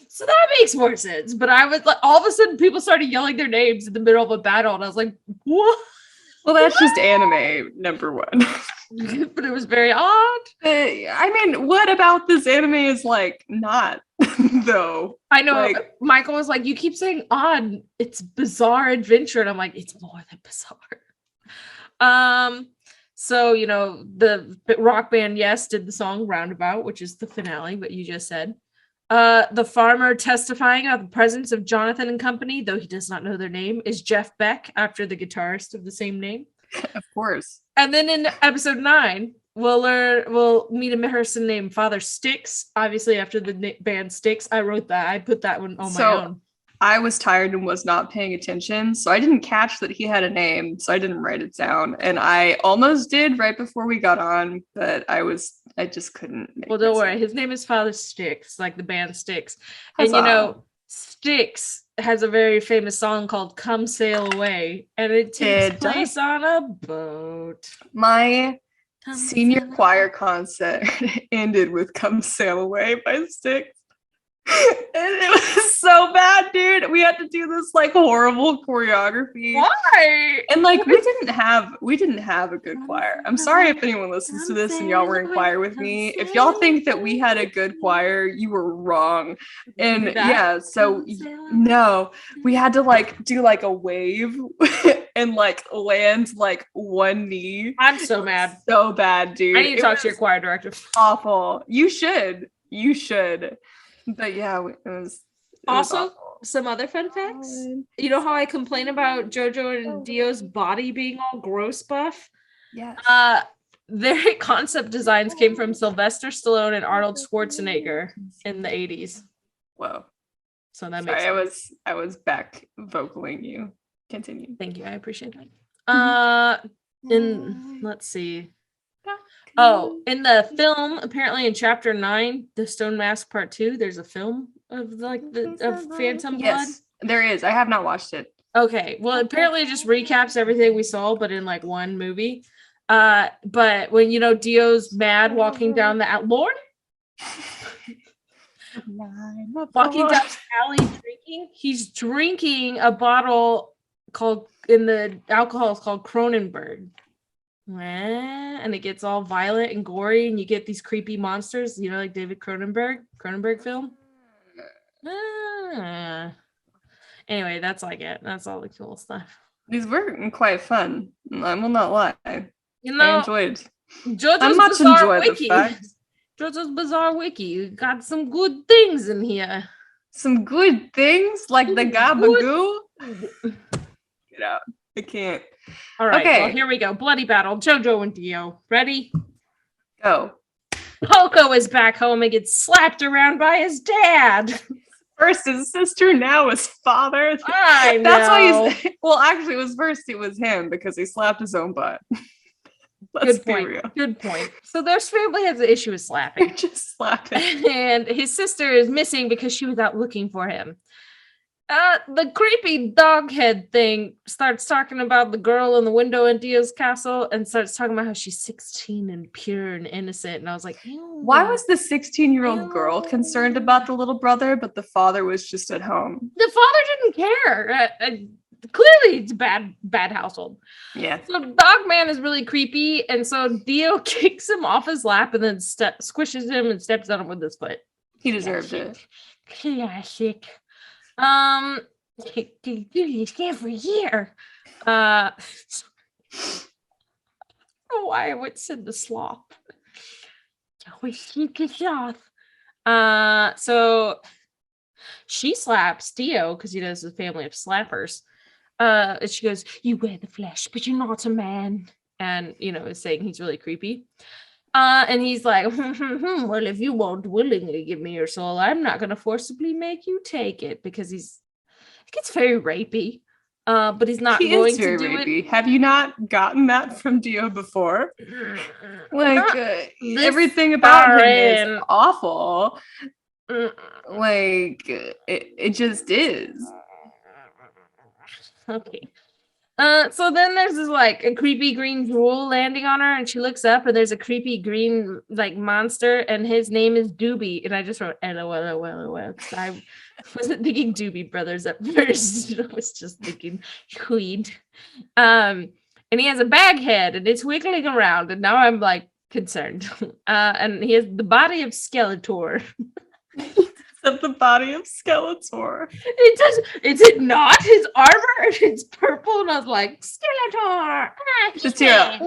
B: So that makes more sense. But I was like, all of a sudden people started yelling their names in the middle of a battle. And I was like, what?
A: Well, that's just anime number 1.
B: But it was very odd.
A: What about this anime is like not though?
B: I know. Michael was like, you keep saying odd. It's bizarre adventure. And I'm like, it's more than bizarre. So, the rock band Yes did the song Roundabout, which is the finale, but you just said. The farmer testifying about the presence of Jonathan and company, though he does not know their name, is Jeff Beck, after the guitarist of the same name.
A: Of course. And
B: then in episode 9, we'll meet a person named Father Styx, obviously after the band Styx. I wrote that. I put that one on my own.
A: I was tired and was not paying attention, so I didn't catch that he had a name, so I didn't write it down. And I almost did right before we got on, but I just couldn't.
B: Well, don't worry. His name is Father Styx, like the band Styx. And Styx has a very famous song called Come Sail Away, and it takes place on a boat.
A: My senior choir concert ended with Come Sail Away by Styx. And it was so bad, dude. We had to do this like horrible choreography.
B: Why?
A: And like we didn't have a good choir. I'm sorry if anyone listens to this and y'all were in choir with me. If y'all think that we had a good choir, you were wrong. And no, we had to like do like a wave and like land like one knee.
B: I'm so mad.
A: So bad, dude.
B: I need to talk to your choir director.
A: Awful. You should. But yeah, it was
B: also
A: awful.
B: Some other fun facts. You know how I complain about JoJo and Dio's body being all gross buff?
A: Yes.
B: Their concept designs came from Sylvester Stallone and Arnold Schwarzenegger in the 80s.
A: Whoa.
B: So that makes sense.
A: I was back vocaling you. Continue.
B: Thank you. I appreciate that. And let's see. Oh, in the film, apparently in chapter 9, the Stone Mask Part 2, there's a film of of Phantom Blood.
A: Yes, there is. I have not watched it.
B: Okay, well, apparently it just recaps everything we saw, but in like one movie. But when Dio's mad walking down the Lord, walking down the alley drinking, he's drinking a bottle the alcohol is called Cronenberg. And it gets all violent and gory, and you get these creepy monsters, like David Cronenberg film. Anyway, that's like it. That's all the cool stuff.
A: These were quite fun. I will not lie. I enjoyed.
B: JoJo's Bizarre Wiki. JoJo's Bizarre Wiki got some good things in here.
A: Some good things like the Gabagoo. Get out. I can't.
B: All right, okay. Well, here we go. Bloody battle. JoJo and Dio. Ready?
A: Go.
B: Poco is back home and gets slapped around by his dad.
A: First his sister, now his father.
B: I know.
A: That's why well, actually, it was him because he slapped his own butt. Let's
B: Good point. Be real. Good point. So their family has an issue with slapping.
A: They're just slapping.
B: And his sister is missing because she was out looking for him. The creepy dog head thing starts talking about the girl in the window in Dio's castle and starts talking about how she's 16 and pure and innocent. And I was like, ew.
A: Why was the 16-year-old girl concerned about the little brother, but the father was just at home?
B: The father didn't care. Clearly, it's a bad household.
A: Yeah.
B: So Dog Man is really creepy, and so Dio kicks him off his lap and then squishes him and steps on him with his foot.
A: He deserved it.
B: Classic. Do this every year. Why I would send the sloth. So she slaps Dio because he does a family of slappers. And she goes, "You wear the flesh, but you're not a man." And is saying he's really creepy. And he's like, well, if you won't willingly give me your soul, I'm not going to forcibly make you take it, because it gets very rapey. But he's not going to do rapey.
A: It. Have you not gotten that from Dio before? Like everything about him is awful. Like it just is.
B: Okay. So then there's this a creepy green drool landing on her, and she looks up and there's a creepy green monster, and his name is Doobie, and I just wrote LOL. I wasn't thinking Doobie Brothers at first. I was just thinking Queen. And he has a bag head and it's wiggling around, and now I'm concerned. And he has the body of Skeletor.
A: Of the body of Skeletor.
B: It does. Is it not his armor? It's purple, and I was like, Skeletor.
A: Just hear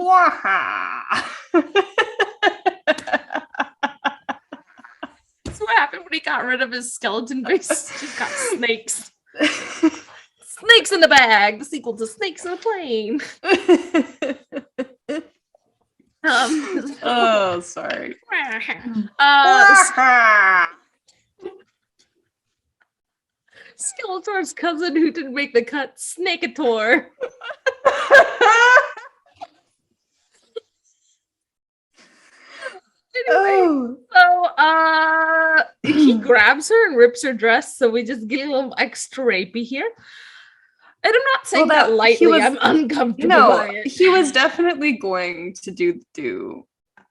B: That's what happened when he got rid of his skeleton face. Just got snakes. Snakes in the bag. The sequel to Snakes in the Plane.
A: Oh, sorry.
B: Skeletor's cousin who didn't make the cut, Snakeator. Anyway, so he grabs her and rips her dress, so we just get a little extra rapey here. And I'm not saying that lightly. I'm uncomfortable by it.
A: He was definitely going to do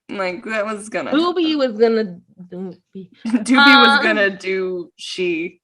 A: that was gonna
B: Doobie was gonna
A: Doobie was gonna do she.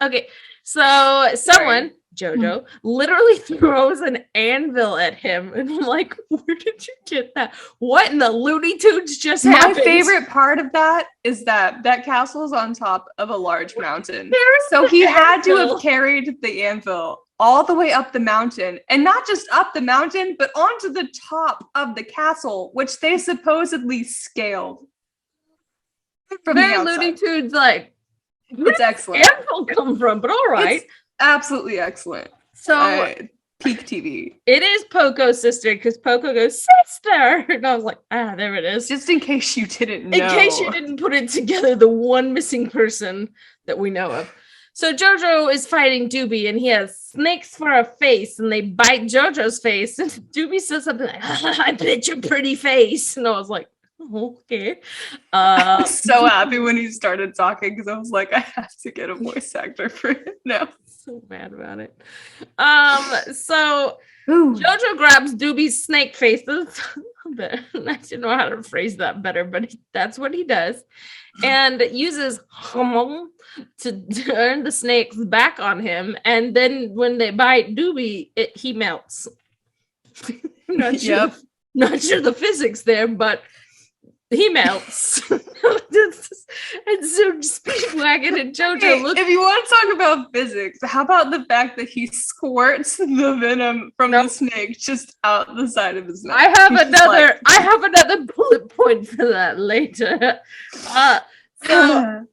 B: Okay, so someone, JoJo, literally throws an anvil at him, and I'm like, where did you get that? What in the Looney Tunes just happened?
A: My favorite part of that is that castle is on top of a large mountain. So he had to have carried the anvil all the way up the mountain, and not just up the mountain, but onto the top of the castle, which they supposedly scaled. From
B: very Looney Tunes,
A: it's excellent.
B: Anvil come from, but all right,
A: it's absolutely excellent. So peak TV.
B: It is Poco's sister, because Poco goes sister, and I was like, there it is.
A: Just in case you didn't know.
B: In case you didn't put it together, the one missing person that we know of. So JoJo is fighting Doobie, and he has snakes for a face, and they bite JoJo's face. And Doobie says something like, "I bit your pretty face," and I was like, "Okay."
A: I was so happy when he started talking because I was like, I have to get a voice actor for it now.
B: So mad about it. So JoJo grabs Doobie's snake faces. I didn't know how to phrase that better, but that's what he does, and uses to turn the snakes back on him. And then when they bite Doobie, he melts. Not sure the physics there, but he melts. And so Speedwagon and JoJo look.
A: If you want to talk about physics, how about the fact that he squirts the venom from the snake just out the side of his neck?
B: I have another bullet point for that later. JoJo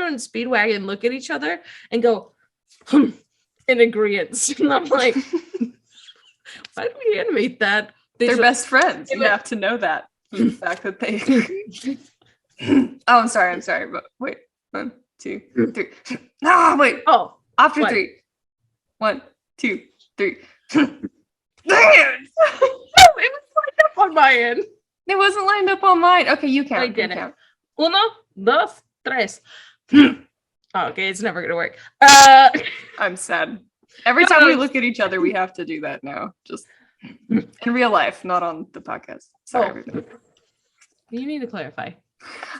B: and Speedwagon look at each other and go in agreement. And I'm like, why do we animate that?
A: They're best friends. You have to know that. The fact that they. Oh, I'm sorry. But wait, 1, 2, 3. No, wait.
B: Oh,
A: after
B: what?
A: 3. 1, 2, 3.
B: Dang it! It was lined up on my end.
A: It wasn't lined up on mine. Okay, you count.
B: I did it.
A: Count.
B: 1, 2, 3. Oh, okay, it's never gonna work.
A: I'm sad. Every time we look at each other, we have to do that now. Just in real life, not on the podcast. Sorry, everybody.
B: You need to clarify.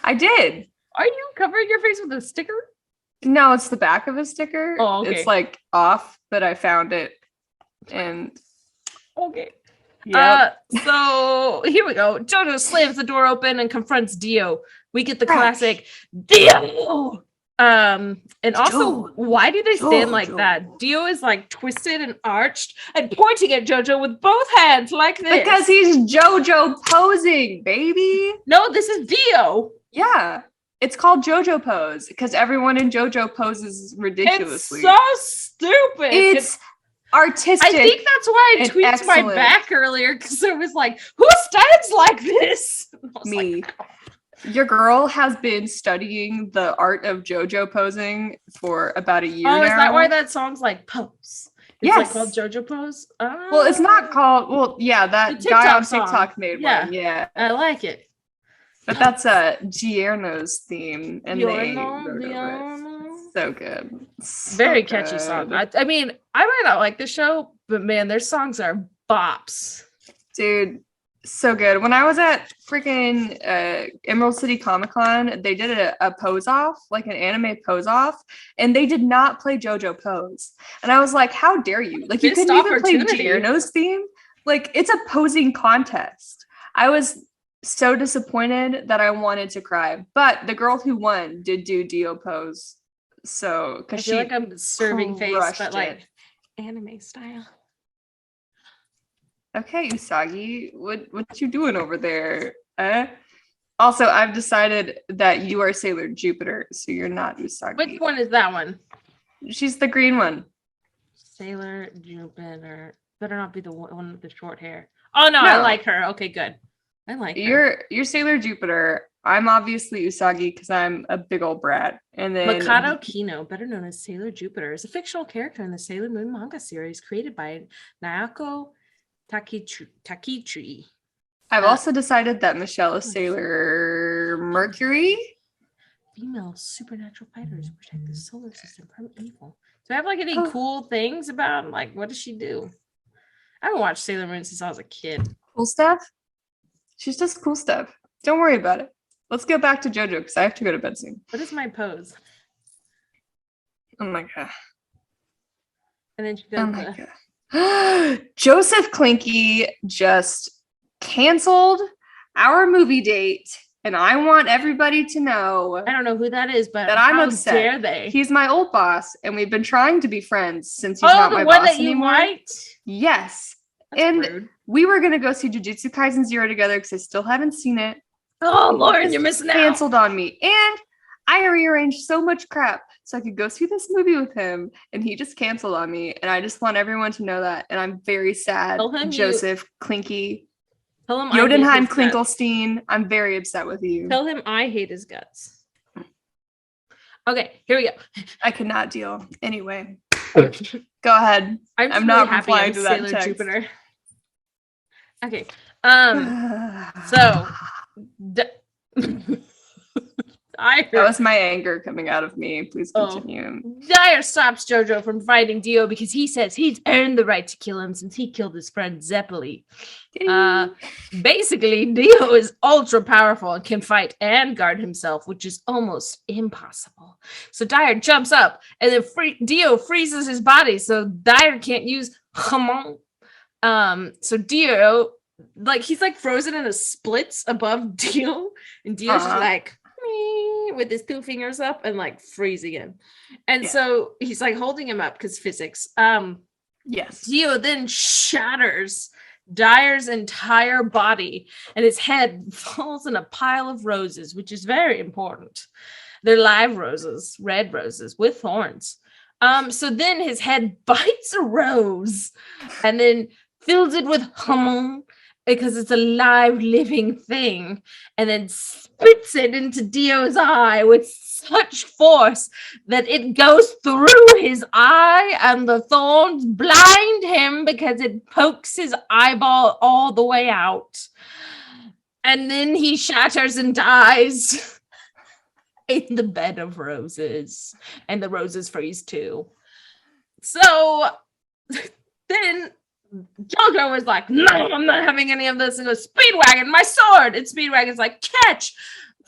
A: I did.
B: Are you covering your face with a sticker?
A: No, it's the back of a sticker.
B: Oh, okay.
A: It's like off, but I found it. And
B: okay.
A: Yep.
B: So here we go. JoJo slams the door open and confronts Dio. We get the classic Dio. And also, why do they stand like that? Dio is like twisted and arched and pointing at JoJo with both hands like this.
A: Because he's JoJo posing, baby.
B: No, this is Dio.
A: Yeah. It's called JoJo pose because everyone in JoJo poses ridiculously.
B: It's so stupid.
A: It's artistic.
B: I think that's why I tweaked my back earlier because I was like, who stands like this?
A: Me. Like, your girl has been studying the art of JoJo posing for about a year now.
B: Is that why that song's like Pose? It's like called JoJo Pose?
A: Well, it's not called, that guy on TikTok made one. Yeah.
B: I like it.
A: But that's Giorno's theme. And so good. So
B: very catchy song. I mean, I might not like the show, but man, their songs are bops.
A: Dude. So good. When I was at freaking Emerald City Comic Con, they did a pose off, like an anime pose off, and they did not play JoJo pose. And I was like, how dare you? Like, you couldn't even play Giorno's theme? Like, it's a posing contest. I was so disappointed that I wanted to cry. But the girl who won did do Dio pose. So, because she
B: like I'm serving face, but like anime style.
A: Okay, Usagi, what you doing over there? Also, I've decided that you are Sailor Jupiter, so you're not Usagi.
B: Which one is that one?
A: She's the green one.
B: Sailor Jupiter. Better not be the one with the short hair. Oh no, I like her. Okay, good. I like her.
A: You're Sailor Jupiter. I'm obviously Usagi because I'm a big old brat. And then
B: Mikado Kino, better known as Sailor Jupiter, is a fictional character in the Sailor Moon manga series created by Naoko Takichi.
A: I've also decided that Michelle is Sailor Mercury.
B: Female supernatural fighters who protect the solar system from evil. Do I have like any cool things about like what does she do? I haven't watched Sailor Moon since I was a kid.
A: Cool stuff? She's just cool stuff. Don't worry about it. Let's go back to JoJo because I have to go to bed soon.
B: What is my pose?
A: Oh my god.
B: And then she does
A: god. Joseph Klinky just canceled our movie date, and I want everybody to know.
B: I don't know who that is, but
A: that I'm upset.
B: Dare they?
A: He's my old boss, and we've been trying to be friends since he's not my boss anymore. Oh, the one that you liked? Yes. That's rude. We were gonna go see Jujutsu Kaisen 0 together because I still haven't seen it.
B: Oh, Lauren, you're missing out.
A: Canceled on me, and I rearranged so much crap so I could go see this movie with him, and he just canceled on me. And I just want everyone to know that. And I'm very sad. Joseph Klinky.
B: Tell him
A: Jotunheim Klinkelstein. I'm very upset with you.
B: Tell him I hate his guts. Okay, here we go.
A: I could not deal. Anyway, go ahead. I'm not
B: happy
A: replying
B: I'm
A: to that
B: Sailor
A: text.
B: Jupiter. Okay. So
A: that was my anger coming out of me. Please continue.
B: Dyer stops JoJo from fighting Dio because he says he's earned the right to kill him since he killed his friend Zeppeli. Basically, Dio is ultra powerful and can fight and guard himself, which is almost impossible. So Dyer jumps up and then Dio freezes his body so Dyer can't use Hamon. So Dio, like, he's like frozen in a splits above Dio, and Dio's just like with his 2 fingers up and like freezing him. And so he's like holding him up because physics.
A: Yes.
B: Dio then shatters Dyer's entire body and his head falls in a pile of roses, which is very important. They're live roses, red roses with thorns. So then his head bites a rose and then fills it with Hamon because it's a live living thing, and then spits it into Dio's eye with such force that it goes through his eye and the thorns blind him because it pokes his eyeball all the way out. And then he shatters and dies in the bed of roses, and the roses freeze too. So then JoJo was like, no, I'm not having any of this. And goes, Speedwagon, my sword. And Speedwagon's like, catch.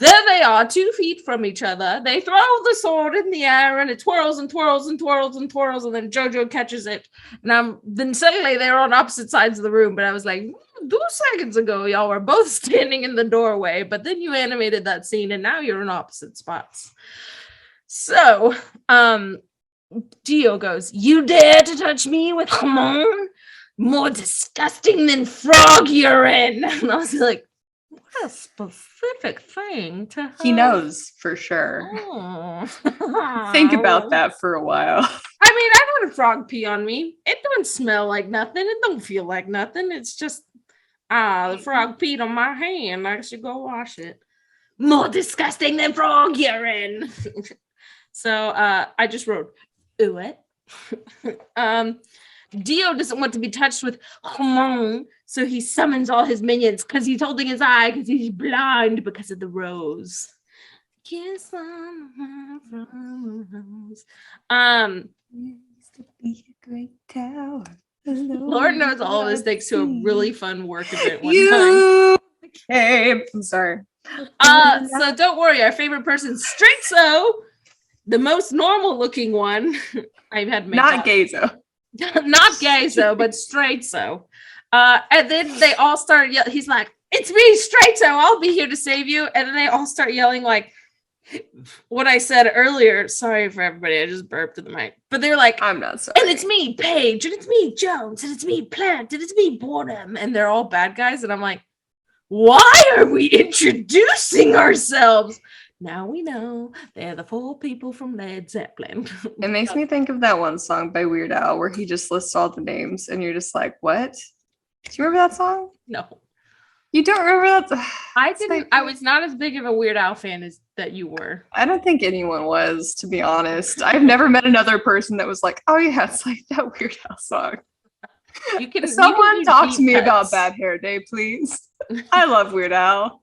B: There they are, 2 feet from each other. They throw the sword in the air and it twirls and twirls and twirls and twirls. And then JoJo catches it. And then suddenly they're on opposite sides of the room. But I was like, 2 seconds ago, y'all were both standing in the doorway. But then you animated that scene and now you're in opposite spots. So, Dio goes, you dare to touch me with Hamon? More disgusting than frog urine. And I was like, what a specific thing to have.
A: He knows for sure.
B: Oh.
A: Think about that for a while.
B: I mean, I got a frog pee on me. It don't smell like nothing. It don't feel like nothing. It's just, the frog peed on my hand. I should go wash it. More disgusting than frog urine. So I just wrote, what? Dio doesn't want to be touched with Hamon, so he summons all his minions because he's holding his eye because he's blind because of the rose. Kiss on the rose. Used to be a great tower. Lord knows all of this thanks to a really fun work event one time.
A: Okay, I'm sorry.
B: So don't worry, our favorite person, Straightso, the most normal looking one. I've had makeup.
A: Not Gayso.
B: Not Gayso, but Straightso. And then they all start yelling. He's like, it's me, Straightso. I'll be here to save you. And then they all start yelling like what I said earlier. Sorry for everybody. I just burped to the mic. But they're like,
A: I'm not sorry.
B: And it's me, Paige. And it's me, Jones. And it's me, Plant. And it's me, Boredom. And they're all bad guys. And I'm like, why are we introducing ourselves? Now we know they're the 4 people from Led Zeppelin.
A: It makes me think of that one song by Weird Al where he just lists all the names and you're just like, what? Do you remember that song?
B: No.
A: You don't remember that?
B: I didn't. I was not as big of a Weird Al fan as that you were.
A: I don't think anyone was, to be honest. I've never met another person that was like, oh yeah, it's like that Weird Al song. Someone talk to me about Bad Hair Day, please. I love Weird Al.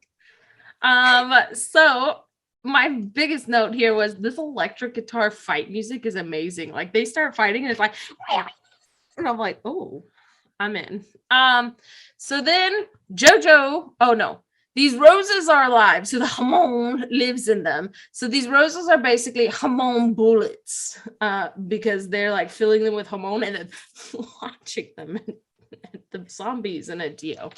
B: So my biggest note here was this electric guitar fight music is amazing. Like they start fighting and it's like, and I'm like, oh, I'm in. So then JoJo, oh no, these roses are alive. So the Hamon lives in them. So these roses are basically Hamon bullets, because they're like filling them with Hamon and then launching them at the zombies and at Dio.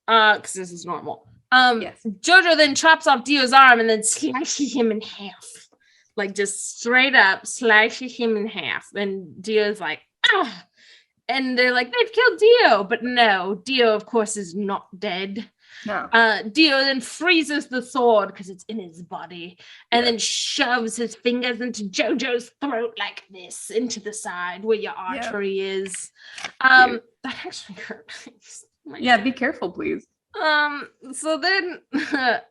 B: Because this is normal. Yes. JoJo then chops off Dio's arm and then slashes him in half. Like just straight up slashes him in half. And Dio's like, ah. And they're like, they've killed Dio. But no, Dio, of course, is not dead.
A: No.
B: Dio then freezes the sword because it's in his body and then shoves his fingers into JoJo's throat like this, into the side where your artery is. That actually hurt.
A: Yeah, be careful, please.
B: So then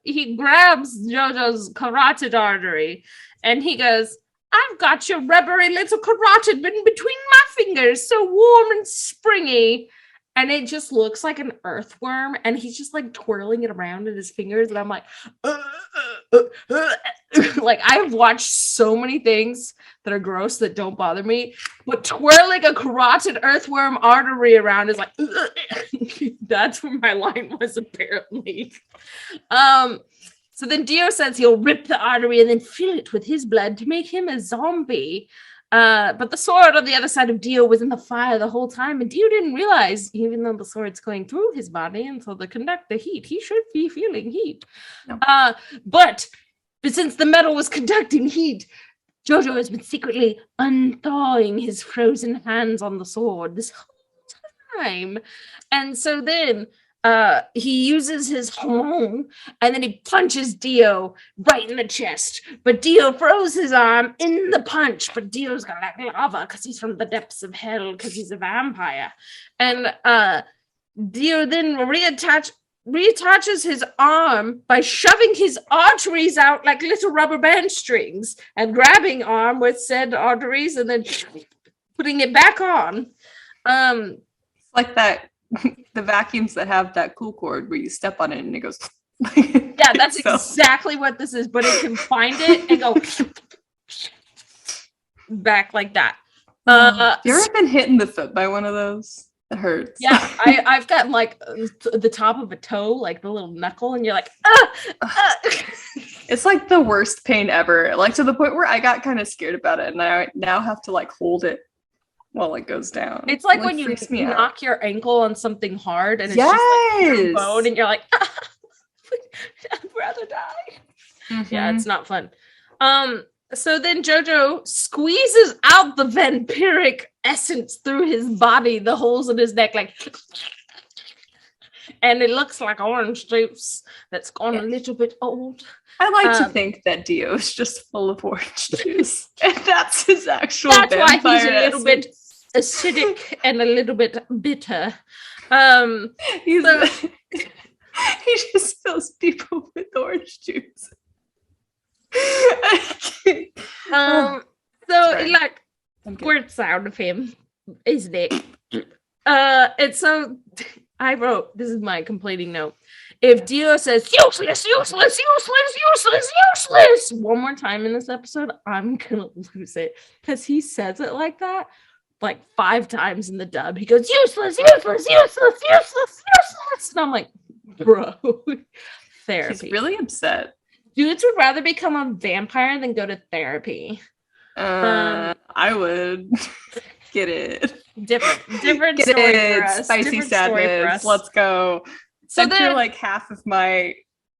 B: he grabs JoJo's carotid artery and he goes, I've got your rubbery little carotid between my fingers, so warm and springy. And it just looks like an earthworm, and he's just like twirling it around in his fingers. And I'm like, like I've watched so many things that are gross that don't bother me, but twirling a carotid earthworm artery around is like, that's where my line was apparently. So then Dio says he'll rip the artery and then fill it with his blood to make him a zombie. But the sword on the other side of Dio was in the fire the whole time, and Dio didn't realize, even though the sword's going through his body until to conduct the heat, he should be feeling heat. No. But since the metal was conducting heat, JoJo has been secretly unthawing his frozen hands on the sword this whole time. And so then he uses his horn and then he punches Dio right in the chest. But Dio throws his arm in the punch. But Dio's got like lava because he's from the depths of hell because he's a vampire. And Dio then reattaches his arm by shoving his arteries out like little rubber band strings and grabbing arm with said arteries and then putting it back on.
A: Like that. The vacuums that have that cool cord where you step on it and it goes.
B: Yeah, that's exactly what this is, but it can find it and go back like that.
A: You ever been hit in the foot by one of those? It hurts.
B: Yeah, I've gotten like the top of a toe, like the little knuckle, and you're like,
A: It's like the worst pain ever. Like to the point where I got kind of scared about it, and I now have to like hold it while it goes down.
B: It's like when you knock your ankle on something hard and it's just like your bone and you're like, I'd rather die. Mm-hmm. Yeah, it's not fun. So then JoJo squeezes out the vampiric essence through his body, the holes in his neck, like, and it looks like orange juice that's gone a little bit old.
A: I like to think that Dio is just full of orange juice, and that's his actual.
B: That's why he's a little bit acidic and a little bit bitter.
A: He just fills people with orange juice.
B: Like word sound of him, isn't it? And so I wrote, this is my complaining note. If Dio says useless one more time in this episode, I'm gonna lose it because he says it like that like 5 times in the dub. He goes useless, and I'm like, bro, therapy.
A: He's really upset.
B: Dudes would rather become a vampire than go to therapy.
A: I would get it.
B: Different
A: get
B: story
A: it.
B: For us.
A: Spicy
B: different
A: sadness. Let's go. So then, like half of my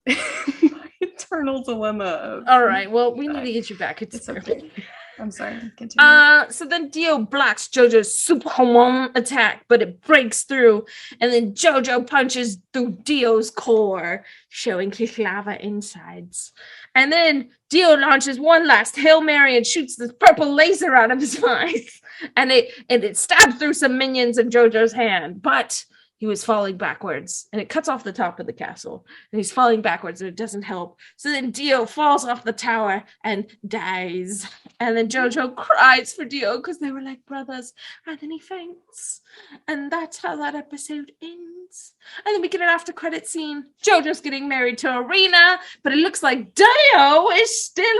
A: my eternal dilemma. Of,
B: all right. Well, we need to get you back. It's okay.
A: I'm sorry. Continue.
B: So then Dio blocks JoJo's Superwoman attack, but it breaks through, and then JoJo punches through Dio's core, showing his lava insides. And then Dio launches one last Hail Mary and shoots this purple laser out of his eyes, and it stabs through some minions in JoJo's hand, but he was falling backwards, and it cuts off the top of the castle, and he's falling backwards, and it doesn't help. So then Dio falls off the tower and dies, and then JoJo cries for Dio because they were like brothers, and then he faints, and that's how that episode ends. And then we get an after credit scene. JoJo's getting married to Arena, but it looks like Dio is still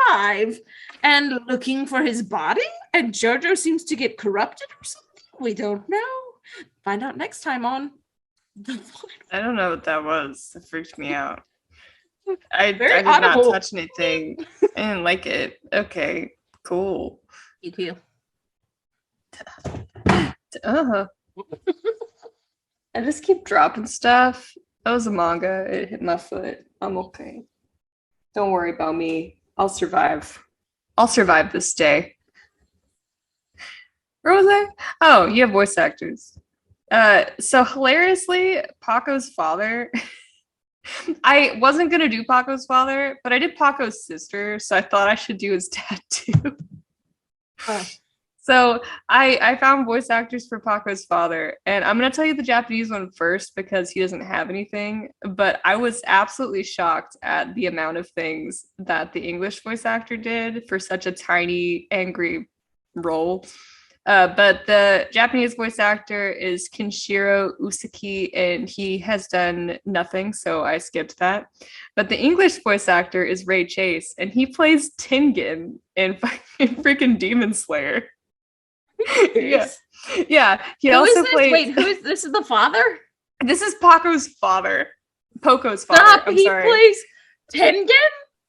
B: alive and looking for his body, and JoJo seems to get corrupted or something. We don't know. Find out next time on
A: I don't know what that was. It freaked me out. I did not touch anything. I didn't like it. Okay, cool.
B: You too.
A: I just keep dropping stuff. That was a manga. It hit my foot. I'm okay. Don't worry about me. I'll survive. I'll survive this day. Where was I? Oh, you have voice actors. So hilariously, Paco's father. I wasn't gonna do Paco's father, but I did Paco's sister, so I thought I should do his dad too. So I found voice actors for Paco's father, and I'm gonna tell you the Japanese one first because he doesn't have anything. But I was absolutely shocked at the amount of things that the English voice actor did for such a tiny, angry role. But the Japanese voice actor is Kenshiro Usaki, and he has done nothing, so I skipped that. But the English voice actor is Ray Chase, and he plays Tengen in freaking Demon Slayer. Yeah, yeah. He also plays.
B: Wait, who is this? Is the father?
A: This is Paco's father. Poco's father.
B: Stop!
A: I'm
B: He
A: sorry.
B: plays Tengen.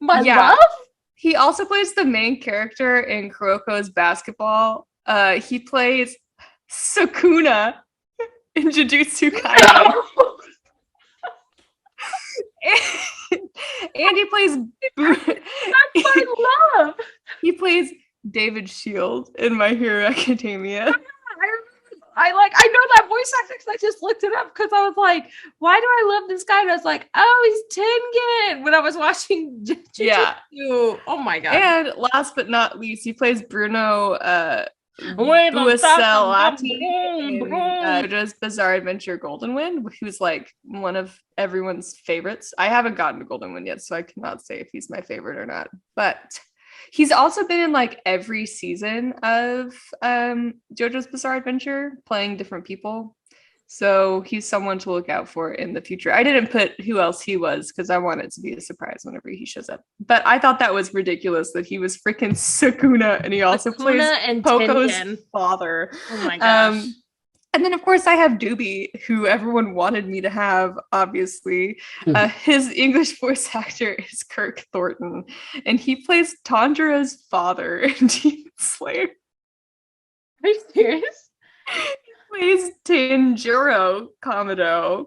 B: My love.
A: He also plays the main character in Kuroko's basketball. He plays Sukuna in Jujutsu Kaisen.
B: No.
A: And he plays
B: That's my love.
A: He plays David Shield in My Hero Academia.
B: I know that voice actor because I just looked it up because I was like, why do I love this guy? And I was like, oh, he's Tengen when I was watching Jujutsu.
A: Yeah.
B: Oh my god.
A: And last but not least, he plays Bruno Buaselati in JoJo's Bizarre Adventure Golden Wind, who's like one of everyone's favorites. I haven't gotten to Golden Wind yet, so I cannot say if he's my favorite or not. But he's also been in like every season of JoJo's Bizarre Adventure, playing different people. So he's someone to look out for in the future. I didn't put who else he was because I want it to be a surprise whenever he shows up. But I thought that was ridiculous that he was freaking Sukuna, and he also plays Poco's father.
B: Oh my gosh.
A: And then, of course, I have Doobie, who everyone wanted me to have, obviously. His English voice actor is Kirk Thornton, and he plays Tanjira's father in Demon Slayer.
B: Are you serious?
A: He plays Tanjiro Kamado.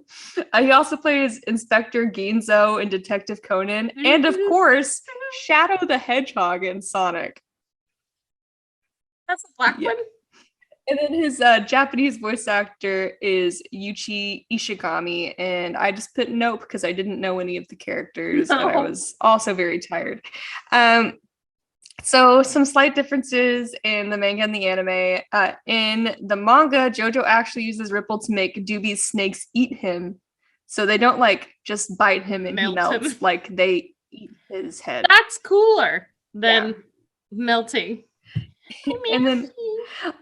A: He also plays Inspector Ginzo in Detective Conan, and, of course, Shadow the Hedgehog in Sonic.
B: That's a black one?
A: And then his Japanese voice actor is Yuichi Ishigami, and I just put nope because I didn't know any of the characters, and I was also very tired. So some slight differences in the manga and the anime. In the manga, JoJo actually uses Ripple to make Doobie's snakes eat him, so they don't like just bite him and he melts, like they eat his head.
B: That's cooler than melting.
A: And then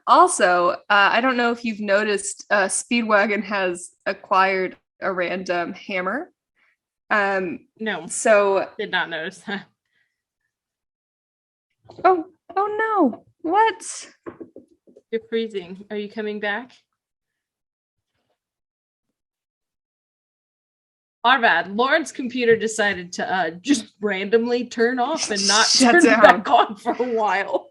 A: also, I don't know if you've noticed, Speedwagon has acquired a random hammer.
B: No.
A: So
B: did not notice that.
A: Oh no. What?
B: You're freezing. Are you coming back? Our bad. Lauren's computer decided to just randomly turn off and not turn back on for a while.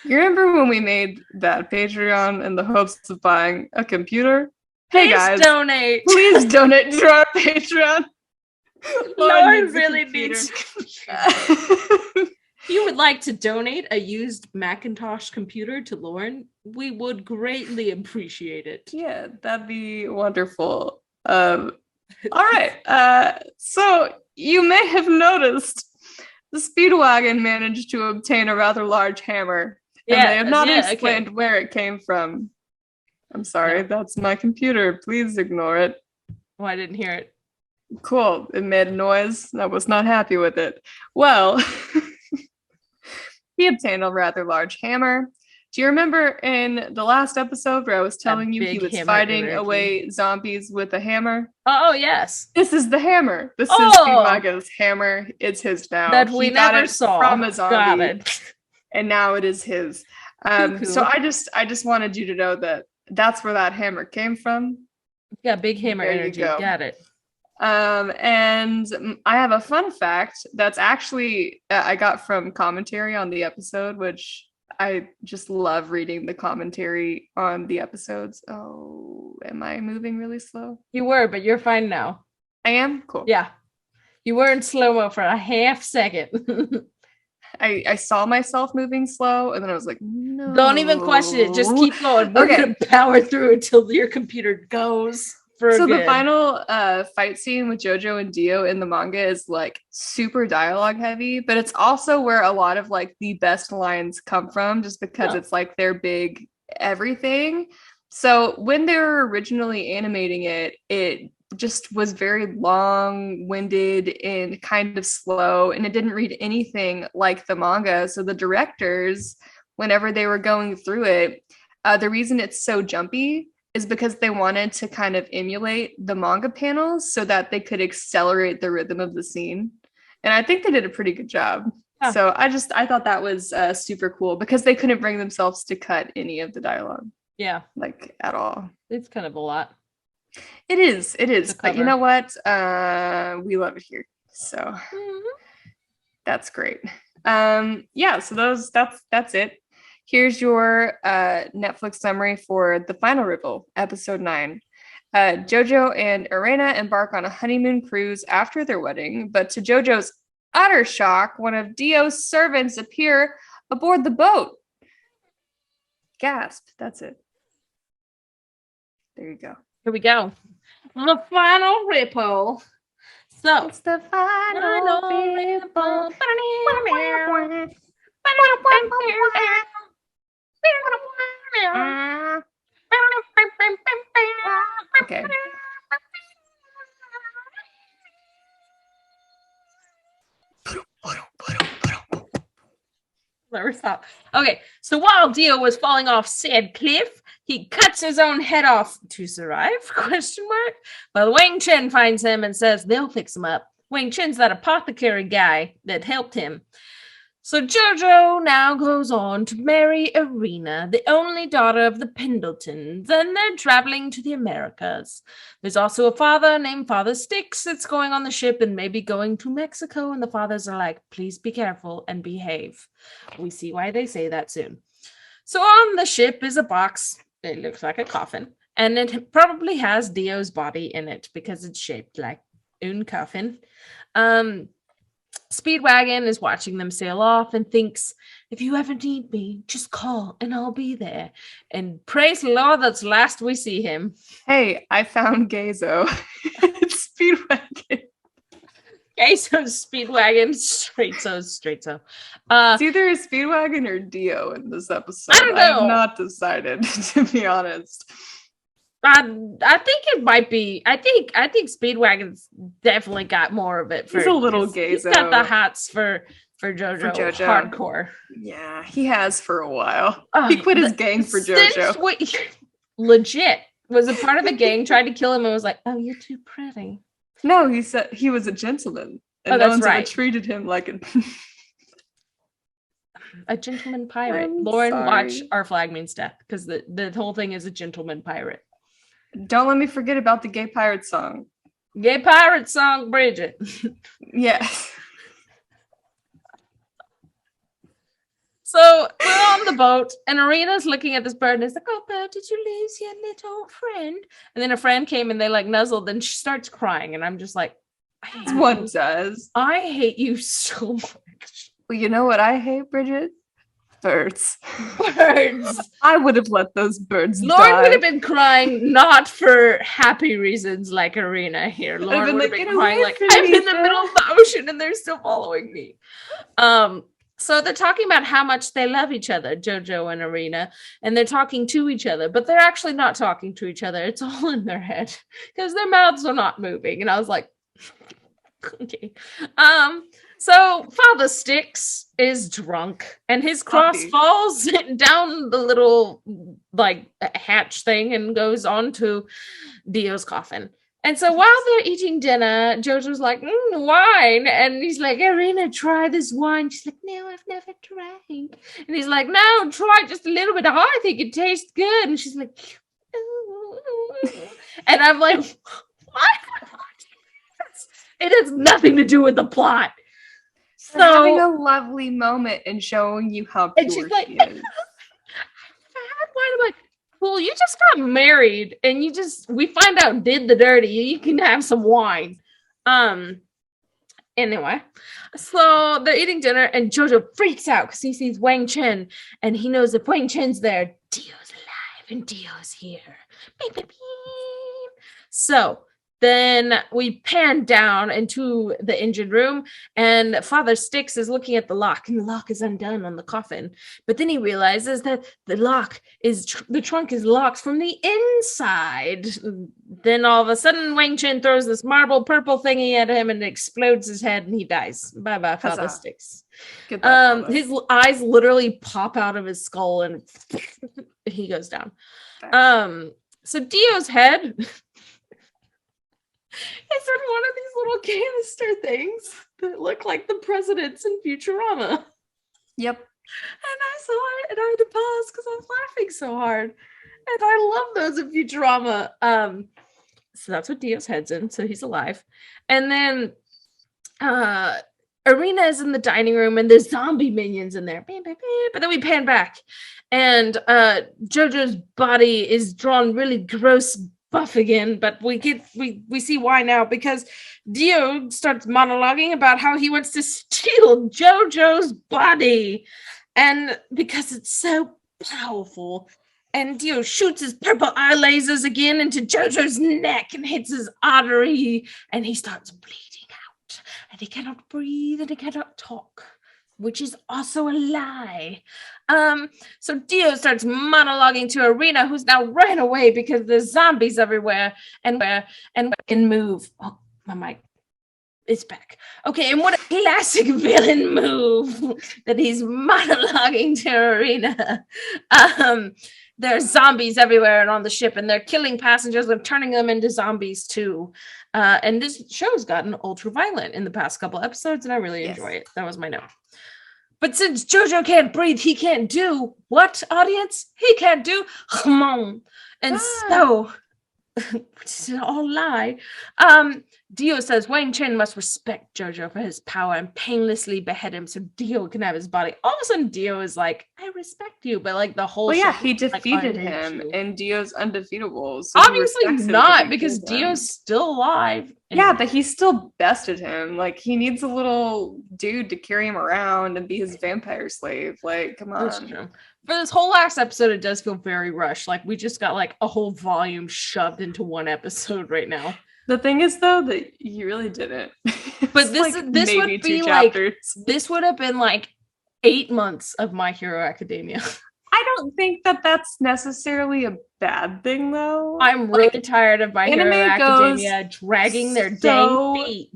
A: You remember when we made that Patreon in the hopes of buying a computer? Hey guys,
B: donate.
A: Please donate to our Patreon.
B: Lauren really needs. If you would like to donate a used Macintosh computer to Lauren, we would greatly appreciate it.
A: Yeah, that'd be wonderful. All right. So you may have noticed the Speedwagon managed to obtain a rather large hammer. And they have not explained where it came from. I'm sorry, that's my computer. Please ignore it.
B: Oh, I didn't hear it.
A: Cool. It made a noise. I was not happy with it. Well, he obtained a rather large hammer. Do you remember in the last episode where I was telling you he was fighting away zombies with a hammer?
B: Oh, yes.
A: This is the hammer. This is Speedwagon's hammer. It's his now.
B: That we never saw.
A: From a zombie.
B: Got it.
A: And now it is his. So I just wanted you to know that that's where that hammer came from.
B: Yeah, big hammer energy. Got it.
A: And I have a fun fact that's actually I got from commentary on the episode, which I just love reading the commentary on the episodes. Oh, am I moving really slow?
B: You were, but you're fine now.
A: I am? Cool.
B: Yeah. You were in slow-mo for a half second.
A: I saw myself moving slow, and then I was like, no.
B: Don't even question it. Just keep going. We're going to power through until your computer goes.
A: So the final fight scene with JoJo and Dio in the manga is like super dialogue heavy, but it's also where a lot of like the best lines come from, just because it's like their big everything. So when they were originally animating it, it just was very long-winded and kind of slow, and it didn't read anything like the manga. So the directors, whenever they were going through it, the reason it's so jumpy is because they wanted to kind of emulate the manga panels so that they could accelerate the rhythm of the scene. And I think they did a pretty good job. Huh. So I thought that was super cool, because they couldn't bring themselves to cut any of the dialogue.
B: Yeah.
A: Like at all.
B: It's kind of a lot.
A: It is. But you know what? We love it here. So that's great. Yeah, so that's it. Here's your Netflix summary for the final rival, episode 9. JoJo and Irena embark on a honeymoon cruise after their wedding, but to JoJo's utter shock, one of Dio's servants appear aboard the boat. Gasp. That's it. There you go.
B: Here we go. The final ripple. So
A: it's the final ripple. Okay.
B: Never stop. Okay, so while Dio was falling off said cliff, he cuts his own head off to survive? ? But Wang Chen finds him and says they'll fix him up. Wang Chen's that apothecary guy that helped him. So JoJo now goes on to marry Irena, the only daughter of the Pendletons, and they're traveling to the Americas. There's also a father named Father Styx that's going on the ship and maybe going to Mexico, and the fathers are like, please be careful and behave. We see why they say that soon. So on the ship is a box. It looks like a coffin, and it probably has Dio's body in it because it's shaped like a coffin. Speedwagon is watching them sail off and thinks, if you ever need me, just call and I'll be there. And praise the Lord, that's last we see him.
A: Hey, I found Gayso. It's Speedwagon.
B: Gayso's Speedwagon, Straightso.
A: It's either a Speedwagon or Dio in this episode.
B: I don't know.
A: I've not decided, to be honest.
B: I think it might be. I think Speedwagon's definitely got more of it.
A: He's a little Gayso.
B: He's got the hots for JoJo. Hardcore.
A: Yeah, he has for a while. He quit his gang for JoJo.
B: Legit was a part of the gang, tried to kill him and was like, "Oh, you're too pretty."
A: No, he said he was a gentleman, and no one's ever treated him like
B: a gentleman pirate. Lauren, watch Our Flag Means Death, because the whole thing is a gentleman pirate.
A: Don't let me forget about the gay pirate song.
B: Gay pirate song, Bridget.
A: Yes.
B: So we're on the boat, and Arena's looking at this bird, and it's like, "Oh, bird, did you lose your little friend?" And then a friend came, and they like nuzzled, and she starts crying, and I'm just like,
A: "One does.
B: I hate you so much."
A: Well, you know what I hate, Bridget? Birds.
B: I
A: would have let those birds
B: Lauren would have been crying not for happy reasons like Arena here. Lauren would have been crying like, I'm in the middle of the ocean and they're still following me. So they're talking about how much they love each other, JoJo and Arena, and they're talking to each other, but they're actually not talking to each other. It's all in their head because their mouths are not moving. And I was like, okay. So Father Styx is drunk and his cross falls down the little like hatch thing and goes onto Dio's coffin. And so while they're eating dinner, JoJo's like, wine. And he's like, Arena, try this wine. She's like, no, I've never drank. And he's like, no, try just a little bit. I think it tastes good. And she's like, ooh. And I'm like, what? It has nothing to do with the plot.
A: So having a lovely moment and showing you how pure
B: she's like,
A: she is.
B: I'm like, well, you just got married and we find out did the dirty. You can have some wine. Anyway, so they're eating dinner and JoJo freaks out because he sees Wang Chen and he knows if Wang Chen's there, Dio's alive and Dio's here. Beep, beep, beep. So then we pan down into the engine room, and Father Styx is looking at the lock, and the lock is undone on the coffin. But then he realizes that the trunk is locked from the inside. Then all of a sudden, Wang Chen throws this marble purple thingy at him, and it explodes his head, and he dies. Bye bye, Father Styx. His eyes literally pop out of his skull, and he goes down. So Dio's head. It's in one of these little canister things that look like the presidents in Futurama.
A: Yep.
B: And I saw it and I had to pause because I was laughing so hard. And I love those in Futurama. So that's what Dio's head's in. So he's alive. And then Arena is in the dining room and there's zombie minions in there. But then we pan back. And JoJo's body is drawn really gross buff again, but we see why now, because Dio starts monologuing about how he wants to steal JoJo's body, and because it's so powerful, and Dio shoots his purple eye lasers again into JoJo's neck and hits his artery, and he starts bleeding out, and he cannot breathe and he cannot talk, which is also a lie. So Dio starts monologuing to Arena, who's now ran away because there's zombies everywhere and can move. Oh, my mic is back. Okay, and what a classic villain move that he's monologuing to Arena. There's zombies everywhere and on the ship, and they're killing passengers and turning them into zombies too. And this show's gotten ultra violent in the past couple episodes, and I really enjoy it. That was my note. But since JoJo can't breathe, he can't do what, audience? He can't do Hamon. And so, which is an all lie, Dio says Wang Chen must respect JoJo for his power and painlessly behead him so Dio can have his body. All of a sudden, Dio is like, I respect you, but like the whole
A: he defeated him, and Dio's undefeatable. So
B: obviously not, because Dio's still alive.
A: Yeah, but he still bested him. Like, he needs a little dude to carry him around and be his vampire slave. Like, come on. That's true.
B: For this whole last episode, it does feel very rushed. Like, we just got like a whole volume shoved into one episode right now.
A: The thing is, though, that you really didn't.
B: But this would be like, this would have been like 8 months of My Hero Academia.
A: I don't think that that's necessarily a bad thing, though.
B: I'm really tired of My Hero Academia dragging their dang feet.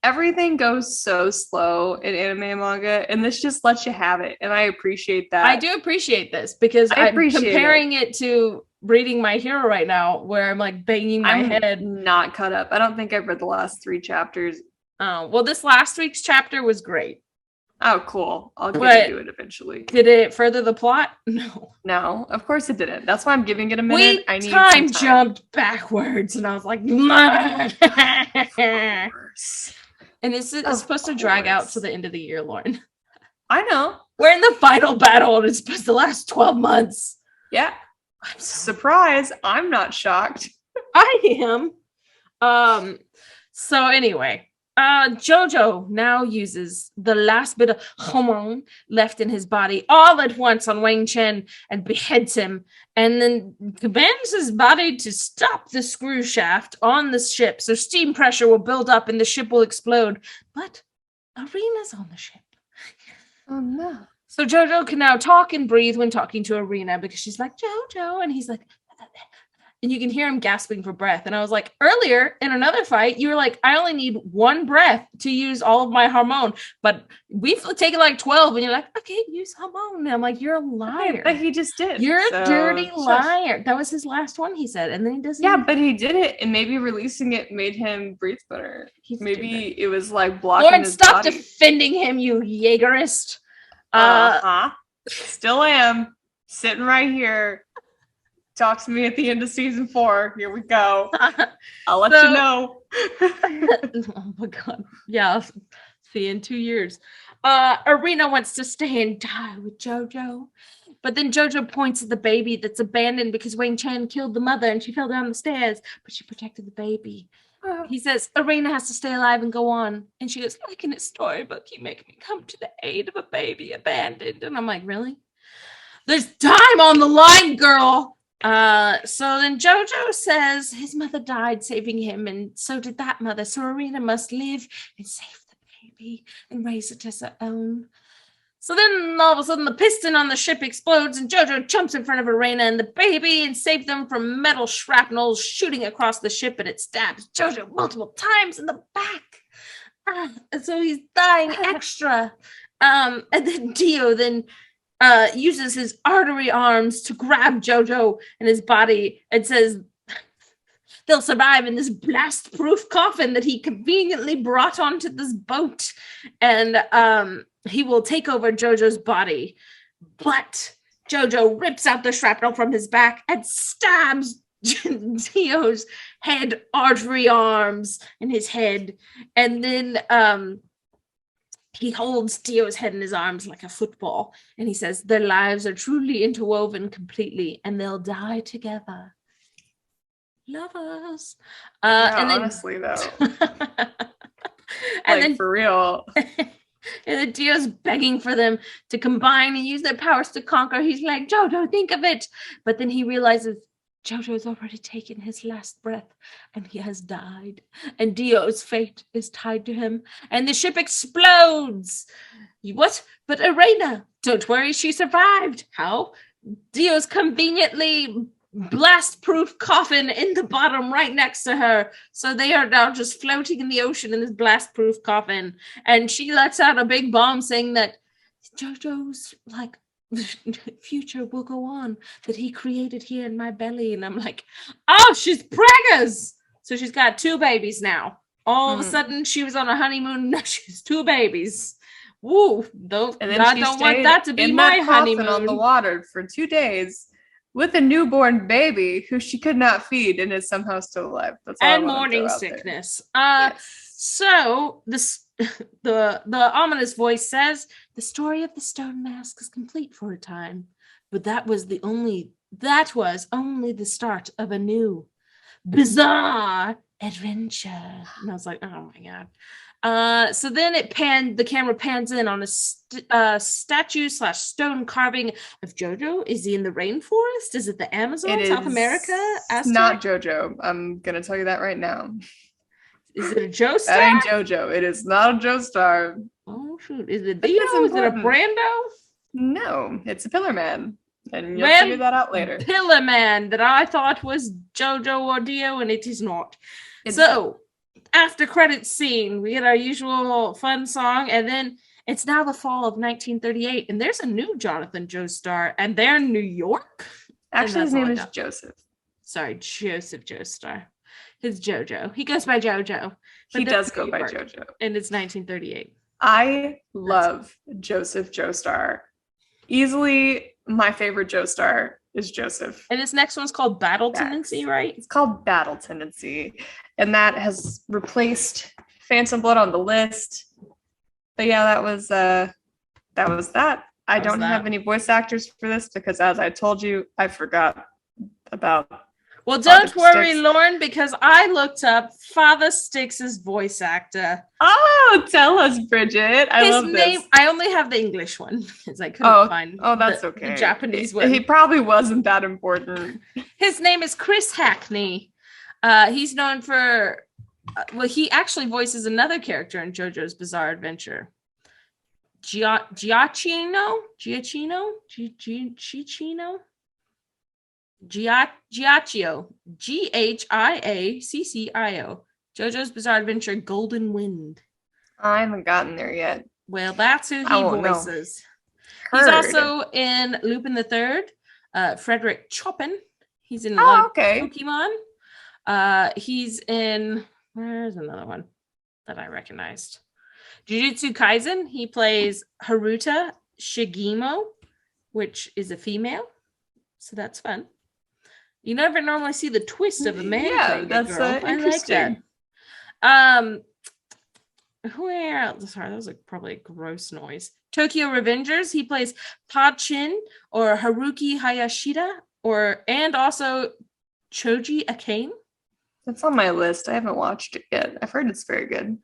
A: Everything goes so slow in anime and manga, and this just lets you have it, and I appreciate that.
B: I do appreciate this, because I'm comparing it to reading My Hero right now, where I'm like banging my head.
A: Not caught up. I don't think I've read the last 3 chapters.
B: Oh, well, this last week's chapter was great.
A: Oh, cool. I'll get to it eventually.
B: Did it further the plot?
A: No, of course it didn't. That's why I'm giving it a minute.
B: I need time jumped backwards, and I was like, and this is supposed to drag out to the end of the year, Lauren.
A: I know.
B: We're in the final battle, and it's supposed to last 12 months.
A: Yeah. I'm surprised. I'm not shocked.
B: I am. So anyway. JoJo now uses the last bit of hormone left in his body all at once on Wang Chen and beheads him, and then commands his body to stop the screw shaft on the ship so steam pressure will build up and the ship will explode. But Arena's on the ship.
A: Oh no.
B: So JoJo can now talk and breathe when talking to Arena, because she's like, JoJo, and he's like, and you can hear him gasping for breath. And I was like, earlier in another fight, you were like, I only need 1 breath to use all of my hormone. But we've taken like 12. And you're like, okay, use hormone. And I'm like, you're a liar.
A: But he just did.
B: You're a dirty liar. That was his last one, he said. And then he doesn't.
A: Yeah, but he did it. And maybe releasing it made him breathe better. Maybe it was like blocking
B: Lauren,
A: his
B: stop
A: body.
B: Defending him, you Jaegerist.
A: Still am. Sitting right here. Talk to me at the end of season 4. Here we go. I'll let you know.
B: Oh my god. Yeah, I'll see you in 2 years. Arena wants to stay and die with JoJo. But then JoJo points at the baby that's abandoned because Wang Chen killed the mother and she fell down the stairs, but she protected the baby. He says, Arena has to stay alive and go on. And she goes, like in a storybook, you make me come to the aid of a baby abandoned. And I'm like, really? There's time on the line, girl. So then JoJo says his mother died saving him, and so did that mother. So Arena must live and save the baby and raise it as her own. So then all of a sudden the piston on the ship explodes and JoJo jumps in front of Arena and the baby and saves them from metal shrapnel shooting across the ship, and it stabs JoJo multiple times in the back. And so he's dying extra. And then Dio then uses his artery arms to grab JoJo and his body and says they'll survive in this blast-proof coffin that he conveniently brought onto this boat. And he will take over JoJo's body. But JoJo rips out the shrapnel from his back and stabs Dio's head, artery arms in his head. And then he holds Dio's head in his arms like a football. And he says, their lives are truly interwoven completely and they'll die together. Lovers.
A: Yeah,
B: and then,
A: honestly, though.
B: and then
A: for real.
B: And then Dio's begging for them to combine and use their powers to conquer. He's like, JoJo, think of it. But then he realizes JoJo's already taken his last breath and he has died. And Dio's fate is tied to him. And the ship explodes. What? But Arena, don't worry, she survived. How? Dio's conveniently blast-proof coffin in the bottom right next to her. So they are now just floating in the ocean in this blast-proof coffin. And she lets out a big bomb saying that JoJo's like future will go on, that he created here in my belly. And I'm like, oh, she's preggers. So she's got 2 babies now. All of a sudden she was on a honeymoon. Now she's 2 babies. Woo. Though I don't want that to be my honeymoon.
A: On the water for 2 days. With a newborn baby who she could not feed and is somehow still alive. That's all. And
B: morning sickness. Yes. So the ominous voice says the story of the stone mask is complete for a time, but that was only the start of a new bizarre adventure. And I was like, oh my god. So then the camera pans in on a statue / stone carving of JoJo. Is he in the rainforest? Is it the Amazon, South America?
A: It's not JoJo. I'm gonna tell you that right now.
B: Is it a Joestar?
A: That ain't JoJo. It is not a Joestar.
B: Oh shoot! Is it Dio? Is it a Brando?
A: No, it's a Pillar Man, and you'll figure that out later.
B: Pillar Man that I thought was JoJo or Dio, and it is not. After credits scene, we get our usual fun song, and then it's now the fall of 1938, and there's a new Jonathan Joestar, and they're in New York.
A: Actually, his name is Joseph.
B: Sorry, Joseph Joestar. His JoJo. He goes by JoJo.
A: He does go by JoJo.
B: And it's 1938.
A: I love Joseph Joestar. Easily my favorite Joestar is Joseph.
B: And this next one's called Battle Tendency, right?
A: It's called Battle Tendency. And that has replaced Phantom Blood on the list. But yeah, that was that. I don't have any voice actors for this because, as I told you, I forgot about.
B: Well, don't worry, Lauren, because I looked up Father Styx's voice actor.
A: Oh, tell us, Bridget. I love this.
B: I only have the English one because I couldn't find
A: that's okay.
B: The Japanese one.
A: He probably wasn't that important.
B: His name is Chris Hackney. He's known for, he actually voices another character in JoJo's Bizarre Adventure. Giacchino? Giacchio? Giaccio. JoJo's Bizarre Adventure Golden Wind.
A: I haven't gotten there yet.
B: Well, that's who he voices. He's also in Lupin the Third, Frederick Chopin. He's in Pokemon. He's in, where's another one that I recognized? Jujutsu Kaisen. He plays Haruta Shigemo, which is a female. So that's fun. You never normally see the twist of a man.
A: Yeah, that's interesting.
B: I like that. Where else? Sorry, that was probably a gross noise. Tokyo Revengers. He plays Pachin or Haruki Hayashida, and also Choji Akane. That's
A: on my list. I haven't watched it yet. I've heard it's very good.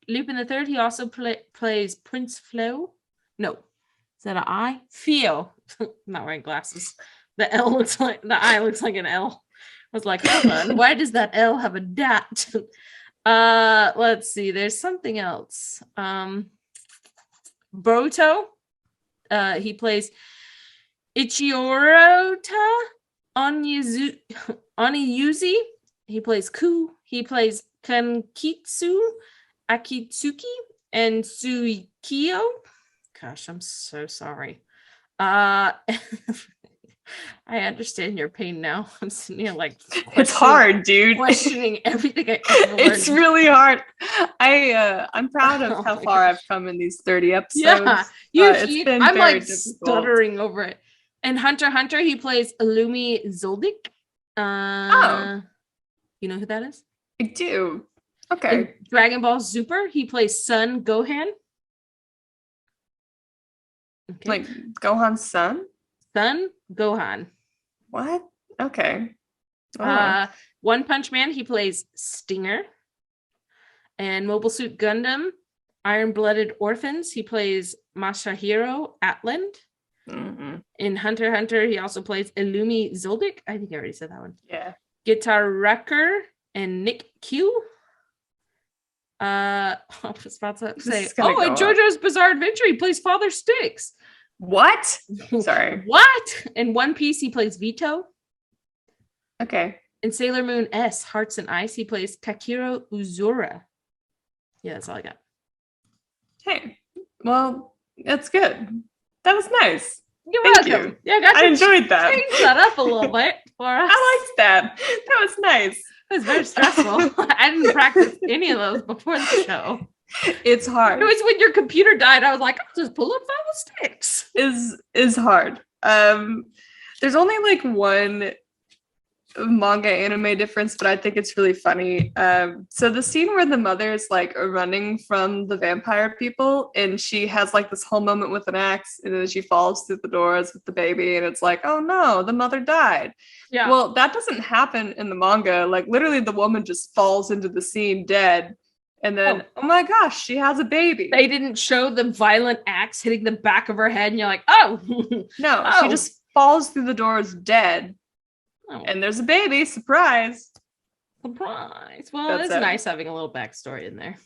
B: Lupin the Third. He also plays Prince Flo. No, is that an I? Fio. I'm not wearing glasses. The eye looks like an L. I was like, hold on, why does that L have a dot? Let's see. There's something else. Boruto. He plays Ichiorota Oniyuzi. He plays Ku. He plays Kankitsu Akitsuki and Suikiyo. Gosh, I'm so sorry. I understand your pain now. I'm sitting here like
A: it's hard, dude.
B: Questioning everything I ever learned.
A: It's really hard. I'm proud of how far I've come in these 30 episodes.
B: Yeah,
A: it's been
B: I'm
A: very
B: like
A: difficult.
B: stuttering over it. And Hunter x Hunter, he plays Illumi Zoldyck. You know who that is?
A: I do. Okay.
B: In Dragon Ball Super, he plays Son Gohan. Okay.
A: Like Gohan's son?
B: Son Gohan.
A: What? Okay. Oh.
B: One Punch Man, he plays Stinger. And Mobile Suit Gundam, Iron Blooded Orphans, he plays Masahiro Atland.
A: Mm-hmm.
B: In Hunter x Hunter, he also plays Illumi Zoldyck. I think I already said that one.
A: Yeah.
B: Guitar Wrecker and Nick Q. I was about to say, in JoJo's Bizarre Adventure, he plays Father Styx.
A: What? Sorry.
B: What? In One Piece, he plays Vito.
A: Okay.
B: In Sailor Moon S, Hearts and Ice, he plays Kakiro Uzura. Yeah, that's all I got.
A: Hey, well, that's good. That was nice.
B: You're
A: Thank
B: welcome.
A: you.
B: Yeah,
A: I enjoyed that.
B: Change that up a little bit for us.
A: I liked that. That was nice.
B: It was very stressful. I didn't practice any of those before the show.
A: It's hard.
B: It was when your computer died. I was like, I'll just pull up Father Styx.
A: Is hard. There's only like one manga anime difference, but I think it's really funny. So the scene where the mother is like running from the vampire people, and she has like this whole moment with an axe, and then she falls through the doors with the baby, and it's like, oh no, the mother died.
B: Yeah.
A: Well, that doesn't happen in the manga. Like literally, the woman just falls into the scene dead. And then, oh my gosh, she has a baby.
B: They didn't show the violent axe hitting the back of her head, and you're like, oh.
A: No, she just falls through the doors dead. Oh. And there's a baby. Surprise.
B: Surprise. Well, it's nice having a little backstory in there.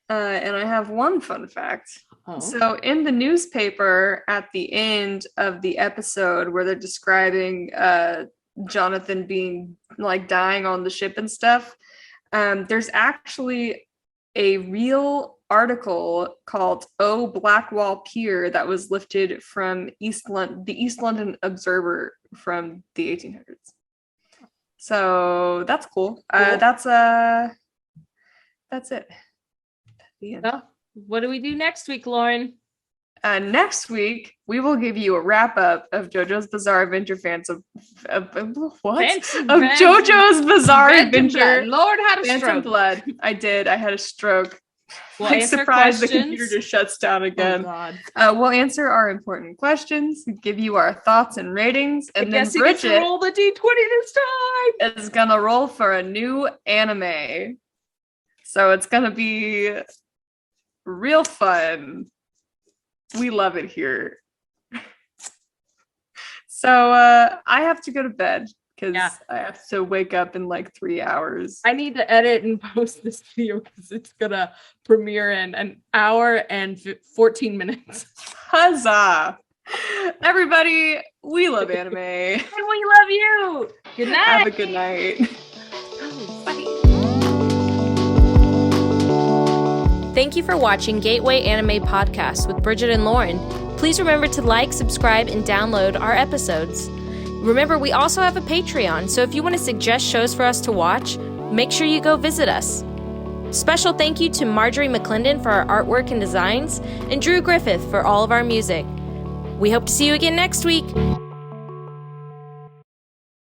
A: And I have one fun fact.
B: Oh.
A: So in the newspaper at the end of the episode where they're describing Jonathan being like dying on the ship and stuff, there's actually a real article called "Oh Blackwall Pier" that was lifted from the East London Observer from the 1800s. So that's cool. That's it.
B: Well, what do we do next week, Lauren?
A: Next week we will give you a wrap up of JoJo's Bizarre Adventure JoJo's Bizarre Adventure.
B: Lord had a
A: Phantom
B: stroke.
A: Blood. I did. I had a stroke.
B: We'll
A: like surprised the
B: questions.
A: computer just shuts down again.
B: Oh, God.
A: We'll answer our important questions, give you our thoughts and ratings, and then Bridget
B: roll the D20 this time.
A: is gonna roll for a new anime. So it's gonna be real fun. We love it here. So I have to go to bed because I have to wake up in like 3 hours.
B: I need to edit and post this video because it's gonna premiere in an hour and 14 minutes.
A: Huzzah! Everybody, we love anime.
B: And we love you. Good night.
A: Have a good night.
C: Thank you for watching Gateway Anime Podcast with Bridget and Lauren. Please remember to like, subscribe, and download our episodes. Remember, we also have a Patreon, so if you want to suggest shows for us to watch, make sure you go visit us. Special thank you to Marjorie McClendon for our artwork and designs, and Drew Griffith for all of our music. We hope to see you again next week.